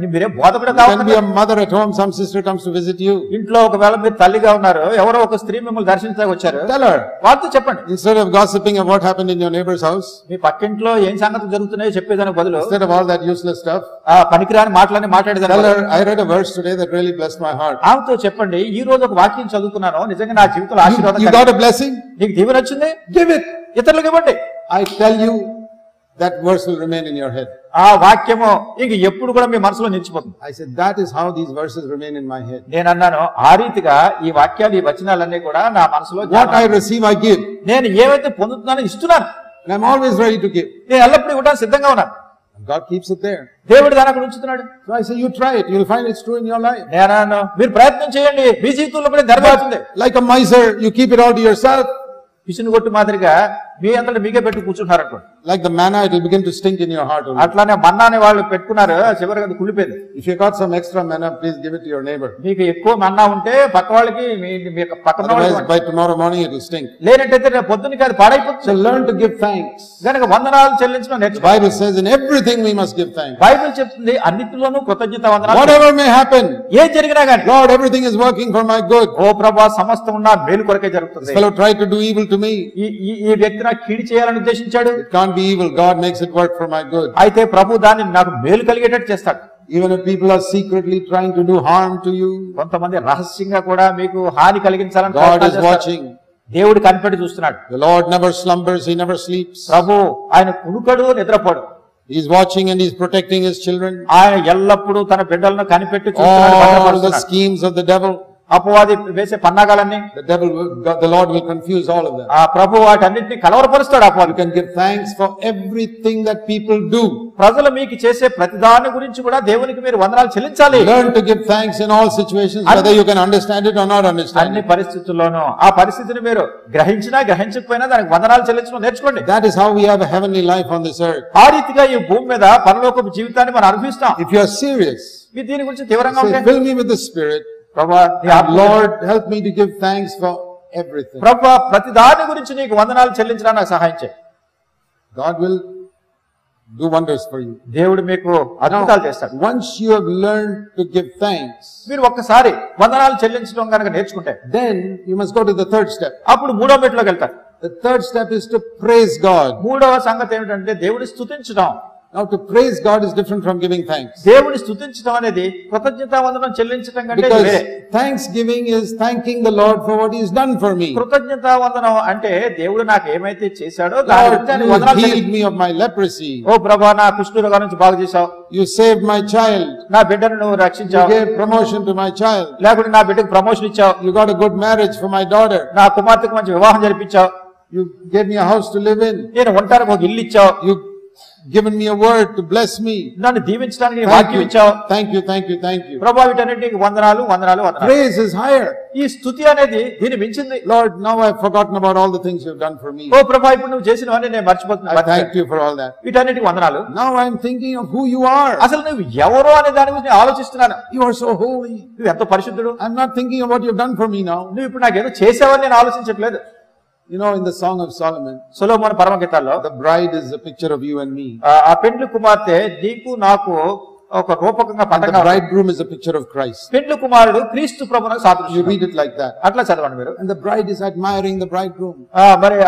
మీరే బోధకుడు You can be కావాలి. a mother at home, some sister comes to visit you. ఇంట్లో ఒకవేళ మీరు తల్లిగా ఉన్నారు, ఎవరో ఒక స్త్రీ మిమ్మల్ని దర్శించడానికి వచ్చారు, Tell her. వారితో చెప్పండి. Instead of gossiping of what happened in your neighbor's house, మీ పక్కింట్లో ఏం సంగతులు జరుగుతున్నాయో చెప్పేదానికి బదులు, instead of all that useless stuff, ఆ పనికిరాని మాటలని మాట్లాడేదానికి tell బదులు, her, I read a verse today that really blessed my heart. ఆమెతో చెప్పండి, ఈ రోజు ఒక వాక్యం చదువుకున్నాను, నిజంగా నా జీవితంలో ఆశీర్వాదం You got a blessing? నీకు దీవెన వచ్చింది, Give it. ఇతరులకు ఇవ్వండి. I tell you, that verse will remain in your head. ఆ వాక్యము ఇంక ఎప్పుడు కూడా మీ మనసులో నిలిచిపోతుంది. I said, that is how these verses remain in my head. నేను అన్నాను, ఆ రీతిగా ఈ వాక్యాలు, ఈ వచనాలన్నీ కూడా నా మనసులో, What I receive, I give. నేను ఏవైతే పొందుతున్నానో ఇస్తున్నాను. And I'm always ready to give. నేను ఎల్లప్పుడూ ఇవ్వడానికి సిద్ధంగా ఉన్నాను. God keeps it there. దేవుడు దాని అక్కడ ఉంచుతున్నాడు. So I say, you try it. You'll find it's true in your life. నేను అన్నాను, మీరు ప్రయత్నం చేయండి, మీ జీవితంలో కూడా నెరవేరుతుంది. Like a miser, you keep it all to yourself. పిసిని కొట్టు మాదిరిగా మీ అంతటా మీకే పెట్టి కూర్చుంటున్నారు అనుకోండి. Like the manna, it will begin to stink in your heart only. అట్లానే మన్నాని వాళ్ళు పెట్టుకున్నారు, చివరికి అది కుళ్ళిపోయింది. If you got some extra manna, please give it to your neighbor. మీకు ఎక్కువ మన్నా ఉంటే పక్క వాళ్ళకి, మీ పక్కన Otherwise, by tomorrow morning, it will stink. లేనట్టయితే రేపు పొద్దున్నకి అది పాడైపోతుంది. So learn to give thanks. కనుక వందనాలు చెల్లించడం The నేర్చుకో. Bible says in everything we must give thanks. Bible చెప్తుంది అన్నిటిలోనూ కృతజ్ఞత వందనాలు. Whatever may happen, ఏం జరిగినా గానీ, Lord, everything is working for my good. ఓ ప్రభా, సమస్తం నా మేలు కొరకే This జరుగుతుంది. fellow tried to do evil to me. ఈ వ్యక్తి నాకు కీడు చేయాలని ఉద్దేశించాడు. It can't be evil. God makes it work for my good. అయితే ప్రభు దాన్ని నాకు మేలు కలిగేటట్టు చేస్తాడు. Even if people are secretly trying to do harm to you, కొంతమంది రహస్యంగా కూడా మీకు హాని కలిగించాలని God ప్రయత్నాలు is చేస్తారు. watching. దేవుడు కనిపెట్టి చూస్తున్నాడు. The Lord never slumbers. He never sleeps. ప్రభు ఆయన కునుకడు, నిద్రపోడు. He's watching and He's protecting His children. ఆయన ఎల్లప్పుడూ తన బిడ్డలను కనిపెట్టి చూస్తున్నాడు, All the భద్రపరుస్తున్నాడు. schemes of the devil, అపవాది వేసే పన్నాగాలన్నీ the Lord will confuse all of them. ఆ ప్రభు వాటన్నిటిని కలవరపరుస్తాడు. You అపవాది can give thanks for everything that people do. ప్రజలు మీకు చేసే ప్రతిదాని గురించి కూడా దేవునికి మీరు వందనాలు చెల్లించాలి. Learn to give thanks in all situations, whether you can understand it or not understand అన్ని it. పరిస్థితుల్లోనూ ఆ పరిస్థితిని మీరు గ్రహించినా గ్రహించకపోయినా దానికి వందనాలు చెల్లించడం నేర్చుకోండి. That is how we have a heavenly life on this earth. ఆ రీతిగా ఈ భూమి మీద పరలోకపు జీవితాన్ని మనం అనుభవిస్తాం. If you are serious, మీరు దీని గురించి తీవ్రంగా say, ఉంటే, fill me with the Spirit. ప్రభా నీ And ఆత్మ, Lord, help me to give thanks for everything. ప్రభా ప్రతి దాని గురించి నీకు వందనాలు చెల్లించడానికి నాకు సహాయం చేయి. God will do wonders for you. దేవుడు మీకు అద్భుతాలు చేస్తాడు. Once you have learned to give thanks, మీరు ఒక్కసారి వందనాలు చెల్లించడం కనుక నేర్చుకుంటే, then you must go to the third step. అప్పుడు మూడో మెట్లోకి వెళ్తారు. The third step is to praise God. మూడవ సంగతి ఏమిటంటే దేవుని స్తుతించడం. Now, to praise God is different from giving thanks. దేవుని స్తుతించడం అనేది కృతజ్ఞతా వందనం చెల్లించడం కంటే Because వేరే. thanksgiving is thanking the Lord for what He has done for me. కృతజ్ఞతా వందనం అంటే దేవుడు నాకు ఏమైతే చేశాడో దాని Lord, గురించి ఆయనకు you వందనాలు healed చెల్లించడం. me of my leprosy. ఓ ప్రభా, నా కుష్ఠరోగం నుంచి బాగు చేశావు. You saved my child. నా బిడ్డను నువ్వు You రక్షించావు. gave promotion to my child. లేకుంటే నా బిడ్డకు ప్రమోషన్ ఇచ్చావు. You got a good marriage for my daughter. నా కుమార్తెకు మంచి వివాహం జరిపించావు. You gave me a house to live in. నేను ఒంటరికి ఒక ఇల్లు ఇచ్చావు. You given me a word to bless me. నన్ను దీవించడానికి నీ Thank వాక్యం you. ఇచ్చావు. Thank you, thank you, thank you. ప్రభా వీటన్నిటికి వందనాలు వందనాలు వందనాలు. Praise is higher. ఈ స్తుతి అనేది దీన్ని మించింది. Lord, now I've forgotten about all the things you've done for me. ఓ ప్రభా, ఇప్పుడు నువ్వు చేసినవన్నీ నేను I మర్చిపోతున్నాను. thank you for all that. వీటన్నిటికి వందనాలు. Now I'm thinking of who you are. అసలు నువ్వు ఎవరో అనే దాని గురించి నేను ఆలోచిస్తున్నాను. You are so holy. నువ్వు ఎంత పరిశుద్ధుడు. I'm not thinking of what you've done for me now. నువ్వు ఇప్పుడు నాకేదో చేసావని నేను ఆలోచించట్లేదు. You know, in the Song of Solomon, Solomon పరమగీతాల్లో the bride is a picture of you and me. ఆ పెండ్లి కుమార్తె నీకు నాకు ఒక రూపకంగా And పటంగా the bridegroom is a picture of Christ. పెండ్లి కుమారుడు క్రీస్తు ప్రభువునకు You సాదృశ్యం. read it like that. అట్లా చదవండి మీరు. And the bride is admiring the bridegroom. మరి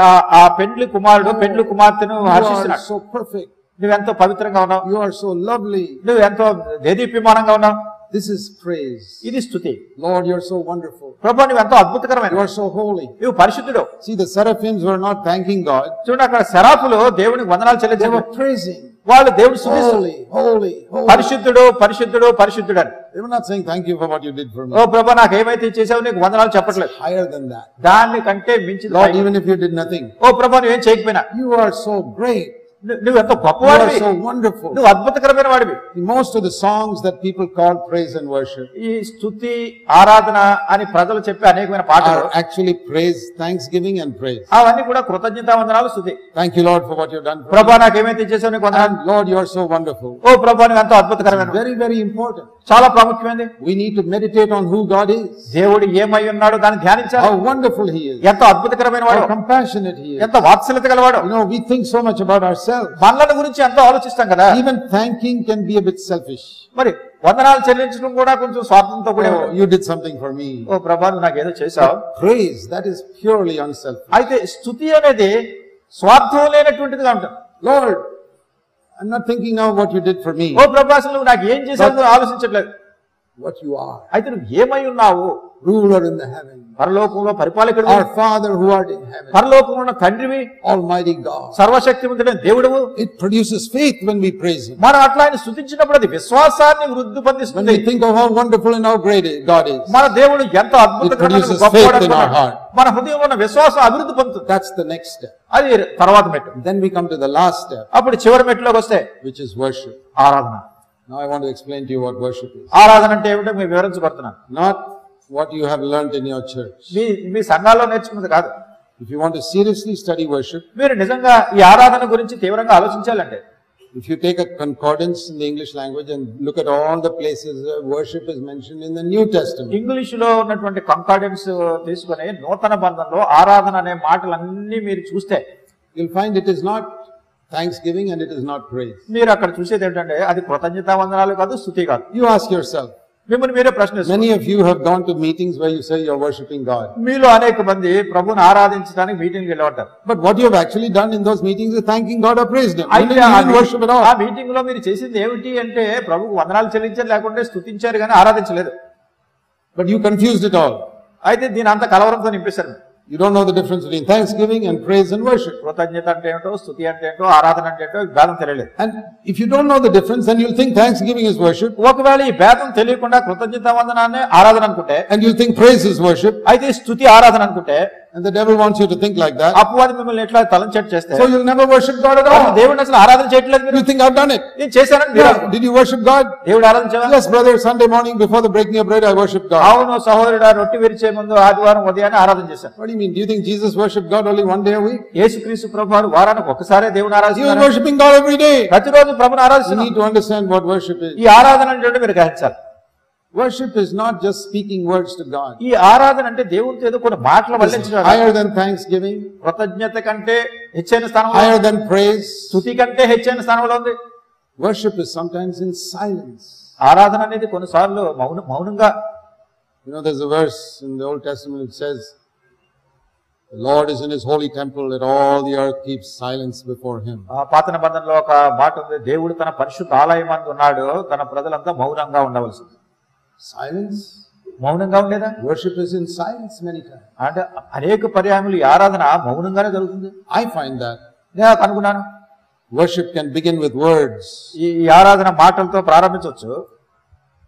ఆ పెండ్లి కుమారుడు పెండ్లి కుమార్తెను You are హర్షిస్తున్నాడు. so perfect. నువ్వెంతో పవిత్రంగా ఉన్నావు, You are so lovely. నువ్వు ఎంతో దేదీప్యమానంగా ఉన్నావు. This is praise. ఇది స్తుతి. Lord, you are so wonderful. ప్రభు నువ్వు ఎంతో అద్భుతకరమైన, You are so holy. నువ్వు పరిశుద్ధుడు. See, the seraphims were not thanking God. చూడండి, అక్కడ శరాపులు దేవునికి వందనాలు They చెల్లించారు. were praising. వాళ్ళు దేవుడు స్తుతిస్తారు. Holy, holy, holy. పరిశుద్ధుడు పరిశుద్ధుడు పరిశుద్ధుడు అని. They were not saying thank you for what you did for me. ఓ ప్రభు నాకు ఏమైతే చేసావు నీకు వందనాలు చెప్పట్లేదు. Higher than that. దాన్ని కంటే మించి Lord, even if you did nothing, ఓ ప్రభు నువ్వేం చేయకపోయినా you are so great. నువ్వు ఎంతో You are గొప్పవాడివి, so wonderful. నువ్వు అద్భుతకరమైన వాడివి. Most of the songs that people call praise and worship ఈ స్తుతి ఆరాధన అని ప్రజలు చెప్పే అనేకమైన పాటలు are actually praise, thanksgiving and praise. అవన్నీ కూడా కృతజ్ఞతావందనాలు స్తుతి. Thank you, Lord, for what you've done for me. ప్రభా నాకు ఏమైతే చేసావు నీకు వందనాలు. And Lord, you are so wonderful. ఓ ప్రభా నువ్వు ఎంతో అద్భుతకరమైన, Very, very important. చాలా ప్రాముఖ్యమైనది. We need to meditate on who God is, దేవుడు ఏమై ఉన్నాడో దాన్ని ధ్యానించాలి. how wonderful He is, ఎంతో అద్భుతకరమైన వాడు, how compassionate He is. ఎంతో వాత్సల్యత గలవాడు. You know, we think so much about ourselves. మనలను గురించి ఎంతో ఆలోచిస్తాం కదా. Even thanking can be a bit selfish. మరి వందనాలు చెల్లించడం కూడా కొంచెం స్వార్థంతో కూడా. Oh, you did something for me. ఓ ప్రభా నువ్వు నాకు ఏదో చేసావు. Praise, that is purely unselfish. అయితే స్తుతి అనేది స్వార్థం లేనటువంటిదిగా ఉంటుంది. Lord, I'm not thinking now what you did for me, ఓ ప్రభా అసలు నువ్వు నాకు ఏం చేసావు నువ్వు ఆలోచించట్లేదు. what you are. అయితే నువ్వు ఏమై ఉన్నావు. Ruler in the heaven, పరలోకంలో పరిపాలకుడు, our Father who art in heaven, పరలోకంలో ఉన్న తండ్రివి, Almighty God. సర్వశక్తిమంతుడైన దేవుడువు. It produces faith when we praise Him. మనం అట్లా ఆయన స్తుతించినప్పుడు అది విశ్వాసాన్ని వృద్ధి When పొందిస్తుంది. we think of how wonderful and how great God is, మన దేవుడు ఎంత It అద్భుతకరమైన produces గొప్పవాడు faith in our అనుకున్నాడు. heart. మన హృదయంలో ఉన్న విశ్వాసం అభివృద్ధి పొందుతుంది. that's the next step. అది తర్వాత మెట్టు. Then we come to the last step, అప్పుడు చివరి మెట్టులోకి వస్తే which is worship. ఆరాధన. Now I want to explain to you what worship is. ఆరాధన అంటే ఏమిటో మీకు వివరించబడుతున్నాను. Not what you have learned in your church. మీ సంఘాల్లో నేర్చుకున్నది కాదు. If you want to seriously study worship, మీరు నిజంగా ఈ ఆరాధన గురించి తీవ్రంగా ఆలోచించాలంటే, if you take a concordance in the English language and look at all the places where worship is mentioned in the New Testament, ఇంగ్లీషులో ఉన్నటువంటి కంకార్డెన్స్ తీసుకుని నూతన బంధంలో ఆరాధన అనే మాటలన్నీ మీరు చూస్తే you'll find it is not thanksgiving and it is not praise. మీరు అక్కడ చూసేది ఏంటంటే అది కృతజ్ఞతా వందనాలు కాదు, స్తుతి కాదు. You ask yourself, మిమ్మల్ని మీరే ప్రశ్నిస్తారు. many of you have gone to meetings where you say you're worshiping God. మీలో అనేక మంది ప్రభువుని ఆరాధించడానికి మీటింగ్కి వెళ్ళి But what you have actually done in those meetings is thanking God or praised Him. You అయితే didn't even worship at ఆ all. Meeting లో మీరు చేసింది ఏమిటి అంటే ప్రభువుకు వందనాలు చెల్లించారు, లేకుంటే స్తుతించారు కానీ ఆరాధించలేదు. But you confused it all. అయితే దీని అంతా కలవరంతో నింపేశారు. You don't know the difference between thanksgiving and praise and worship. కృతజ్ఞత అంటే ఏంటో, స్తుతి అంటే ఏంటో, ఆరాధన అంటే ఏంటో భేదం తెలియలేదు. And if you don't know the difference, then you'll think thanksgiving is worship, ఒకవేళ ఈ భేదం తెలియకుండా కృతజ్ఞత వందనాన్ని ఆరాధన అనుకుంటే, and you'll think praise is worship, అయితే స్తుతి ఆరాధన అనుకుంటే, and the devil wants you to think like that. అపవాది మిమ్మల్ని ఎట్లా తలంచేట్ చేస్తే, So you'll never worship God at all. దేవుడిని అసలు ఆరాధన చేయట్లేదు మీరు. You think I've done it. నేను చేశానని మీరు Yeah. Did you worship God? దేవుడు ఆరాధించావా? Yes, brother. Sunday morning before the breaking of bread, I worshiped God. అవును సహోదరుడా, రొట్టె విరిచే ముందు ఆదివారం ఉదయాన్నే ఆరాధన చేశాను. What do you mean? Do you think Jesus worshiped God only one day a week? యేసుక్రీస్తు ప్రభువారు వారానికి ఒకసారే దేవుని He was ఆరాధిస్తున్నారు. worshiping God every day. ప్రతిరోజు ప్రభుని You ఆరాధిస్తున్నారు. need to understand what worship is. ఈ ఆరాధన అంటే మీరు గ్రహించాలి. Worship is not just speaking words to God. ఈ ఆరాధన అంటే దేవునితో ఏదో కొన్ని మాటలు It's వల్లించడం. higher than thanksgiving, కృతజ్ఞత కంటే హెచ్చైన స్థానంలో, higher than praise. స్తుతి కంటే హెచ్చైన స్థానంలో ఉంది. Worship is sometimes in silence. ఆరాధన అనేది కొన్నిసార్లు మౌనంగా. You know, there's a verse in the Old Testament which says, the Lord is in His holy temple, let all the earth keep silence before Him. పాత నిబంధనలో ఒక మాట ఉంది, దేవుడు తన పరిశుద్ధ ఆలయమందు ఉన్నాడు, తన ప్రజలంతా మౌనంగా ఉండవలసింది. Silence? మౌనంగా ఉండేదా? Worship is in silence many times. అంటే అనేక పర్యాయములు ఈ ఆరాధన మౌనంగానే జరుగుతుంది. I find that. నేను కనుగొన్నాను. Worship can begin with words, ఈ ఆరాధన మాటలతో ప్రారంభించవచ్చు,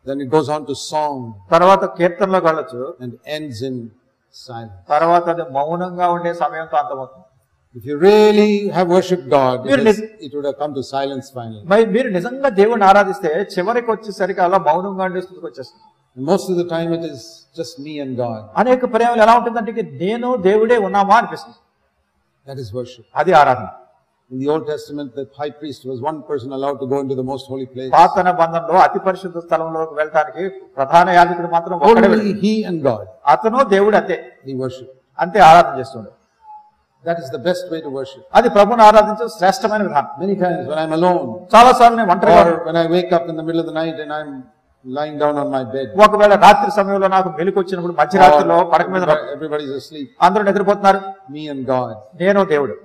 then it goes on to song, తర్వాత కీర్తనలోకి వెళ్ళొచ్చు, and ends in silence. తర్వాత అది మౌనంగా ఉండే సమయంతో అంతమవుతుంది. If you really have worshipped God, మీరు it would have come to silence finally. మరి మీరు నిజంగా దేవుడిని ఆరాధిస్తే చివరికి వచ్చేసరికి అలా మౌనంగా ఉండే స్థితికి వచ్చేస్తుంది. And most of the time it is just me and God. అనేక పర్యాయాలు ఎలా ఉంటుందంటే ఇక నేను దేవుడే ఉన్నామా అనిపిస్తుంది. That is worship. అది ఆరాధన. In the Old Testament, the high priest was one person allowed to go into the most holy place. పాత నిబంధనలో అతి పరిశుద్ధ స్థలంలోకి వెళ్ళడానికి ప్రధాన యాజకుడు మాత్రం ఒక్కడే Only వెళ్ళాడు. he and God. అతను దేవుడు అంతే. He worshipped. అంతే ఆరాధన చేస్తుండే. That is the best way to worship. అది ప్రభువుని ఆరాధించే శ్రేష్టమైన విధానం. Many times when I'm alone, చాలా సార్లు నేను ఒంటరిగా or when I wake up in the middle of the night and I'm lying down on my bed, ఒకవేళ రాత్రి సమయంలో నాకు మెలుకు వచ్చినప్పుడు మధ్యరాత్రిలో పడక మీద everybody's asleep, అందరూ నిద్రపోతున్నారు, me and God నేను దేవుడు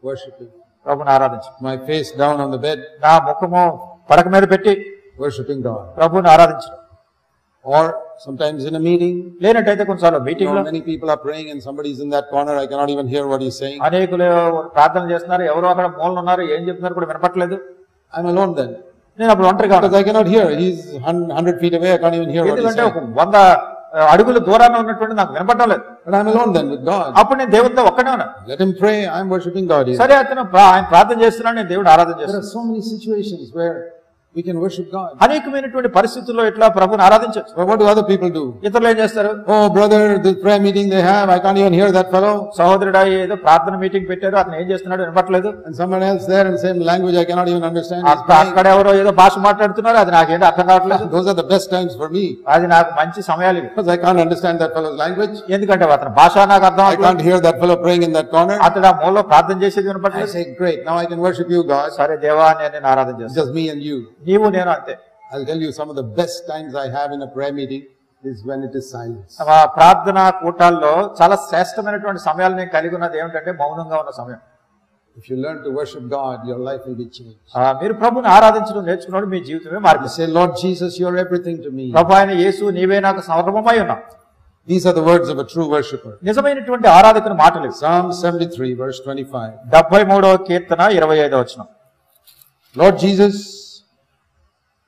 worshiping, ప్రభువుని ఆరాధించు, my face down on the bed, నా ముఖము పడక మీద పెట్టి worshiping God. ప్రభువుని ఆరాధించు. Or sometimes in a meeting, లేనట్టయితే కొన్నిసార్లు మీటింగ్ లో many people are praying and somebody's in that corner, I cannot even hear what he's saying. అనేకులు ప్రార్థన చేస్తున్నారు, ఎవరో అక్కడ మూలన ఉన్నారు, ఏం చెప్తున్నారు కూడా వినపట్లేదు. I'm alone then, నేను అప్పుడు ఒంటరిగా because I cannot hear. He's 100 feet away, I can't even hear what he's ఎందుకంటే saying. 100 అడుగుల దూరాన్ని ఉన్నటువంటి నాకు వినపడటం లేదు. But I'm alone then with God. అప్పుడు నేను దేవుడితో ఒక్కడే ఉన్నాను. Let him pray, I'm worshiping God here. సరే అతను ఆయన ప్రార్థన చేస్తున్నాడు, నేను దేవుడు ఆరాధన There are చేస్తున్నాను. so many situations where we can worship God. అనేకమైనటువంటి పరిస్థితుల్లో ఇట్లా ప్రభువుని ఆరాధించవచ్చు. But what do other people do? ఇతరులు ఏం చేస్తారు? Oh brother, this prayer meeting they have, I can't even hear that fellow. సహోదరుడా ఏదో ప్రార్థన మీటింగ్ పెట్టారు, అతను ఏం చేస్తున్నాడు వినపట్లేదు. And someone else there in the same language I cannot even understand. అక్కడ ఎవరో ఏదో భాష మాట్లాడుతున్నారు, అది నాకేంటో అర్థం కావట్లేదు. Those are the best times for me, అది నాకు మంచి సమయాలు ఇవి. because I can't understand that fellow's language. ఎందుకంటే అతని భాష నాకు అర్థం I అవ్వట్లేదు. can't hear that fellow praying in that corner. అతడు ఆ మూలలో ప్రార్థన చేసేది I వినపట్లేదు. say, great, now I can worship you God. సరే దేవా నేను ఆరాధన చేస్తాను, Just me and you. నీవు నేను అంతే. I'll tell you some of the best times I have in a prayer meeting is when it is silence. ఆ ప్రార్థన కూటాల్లో చాలా శ్రేష్టమైనటువంటి సమయాలు నేను కలిగి ఉన్నది ఏమిటంటే మౌనంగా ఉన్న సమయం. If you learn to worship God, your life will be changed. మీరు ప్రభువుని ఆరాధించడం నేర్చుకున్నాడు, మీ జీవితమే You మారింది. say, Lord Jesus, you're everything to me. ప్రభు అయిన యేసు నీవే నాకు సర్వమై ఉన్నావు. These are the words of a true worshipper. నిజమైనటువంటి ఆరాధకుని మాటలు. Psalm 73 verse 25. 73వ కీర్తన 25వ వచనం. Lord Jesus,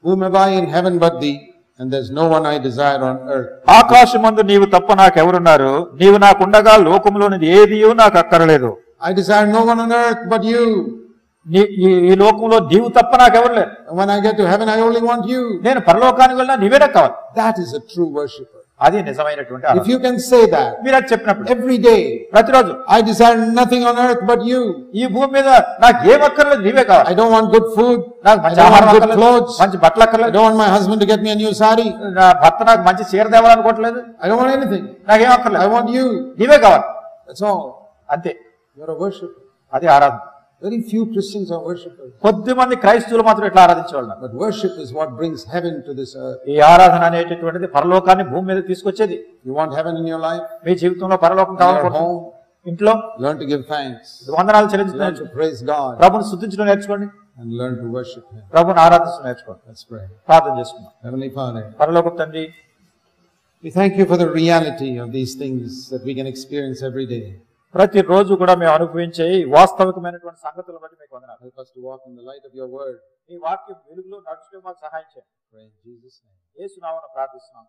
whom have I in heaven but thee, and there's no one I desire on earth. ఆకాశమందు నీవు తప్ప నాకెవరున్నారు, నీవు నాకుండగా లోకంలోనిది ఏదియూ నాకు అక్కరలేదు. I desire no one on earth but you. ఈ లోకంలో నీవు తప్ప నాకెవరు లేరు. When I get to heaven, I only want you. నేను పరలోకానికి వెళ్ళినా నీవే నాకు కావాలి. That is a true worshipper. అది నిజమైనటువంటి ఆరాధన. If you can say that మీరు అది చెప్పినప్పుడు every day, ప్రతిరోజు I desire nothing on earth but you. ఈ భూమి మీద నాకు ఏం అక్కర్లేదు, నీవే కావాలి. I don't want good food. నాకు I మంచి don't ఆహారం want good అక్కర్లేదు, clothes. మంచి బట్టలు I అక్కర్లేదు, don't want my husband to get me a new sari. నా భర్త నాకు మంచి చీర తేవాలనుకోవట్లేదు, I don't want anything. నాకేం అక్కర్లేదు, I want you. నీవే కావాలి. That's all. అంతే, You're a worshipper. అది ఆరాధన. Very few Christians are worshippers. కొద్ది మంది క్రైస్తవులు మాత్రం ఇట్లా ఆరాధించేవాళ్ళు. But worship is what brings heaven to this earth. ఈ ఆరాధన అనేటటువంటిది పరలోకాన్ని భూమి మీద తీసుకొచ్చేది. You want heaven in your life? మీ జీవితంలో పరలోకం In your కావాలనుకుంటున్నాం, home? ఇంట్లో Learn to give thanks. వందనాలు చెల్లించడం Learn to నేర్చుకోండి, praise God. ప్రభుని స్తుతించడం నేర్చుకోండి, And learn to worship Him. ప్రభుని ఆరాధించడం నేర్చుకోండి. Let's pray. ప్రార్థన చేసుకుందాం. Heavenly Father, పరలోకపు తండ్రి, we thank you for the reality of these things that we can experience every day. ప్రతిరోజు కూడా మేము అనుభవించే ఈ వాస్తవికమైనటువంటి సంగతులను బట్టి మీకు వందనాలు. Help us to walk in the light of your word. మీ వాక్యం వెలుగులో నడుచుటకు మాకు సహాయం చేయండి. Pray in Jesus' name. యేసు నామమున ప్రార్థిస్తున్నాం.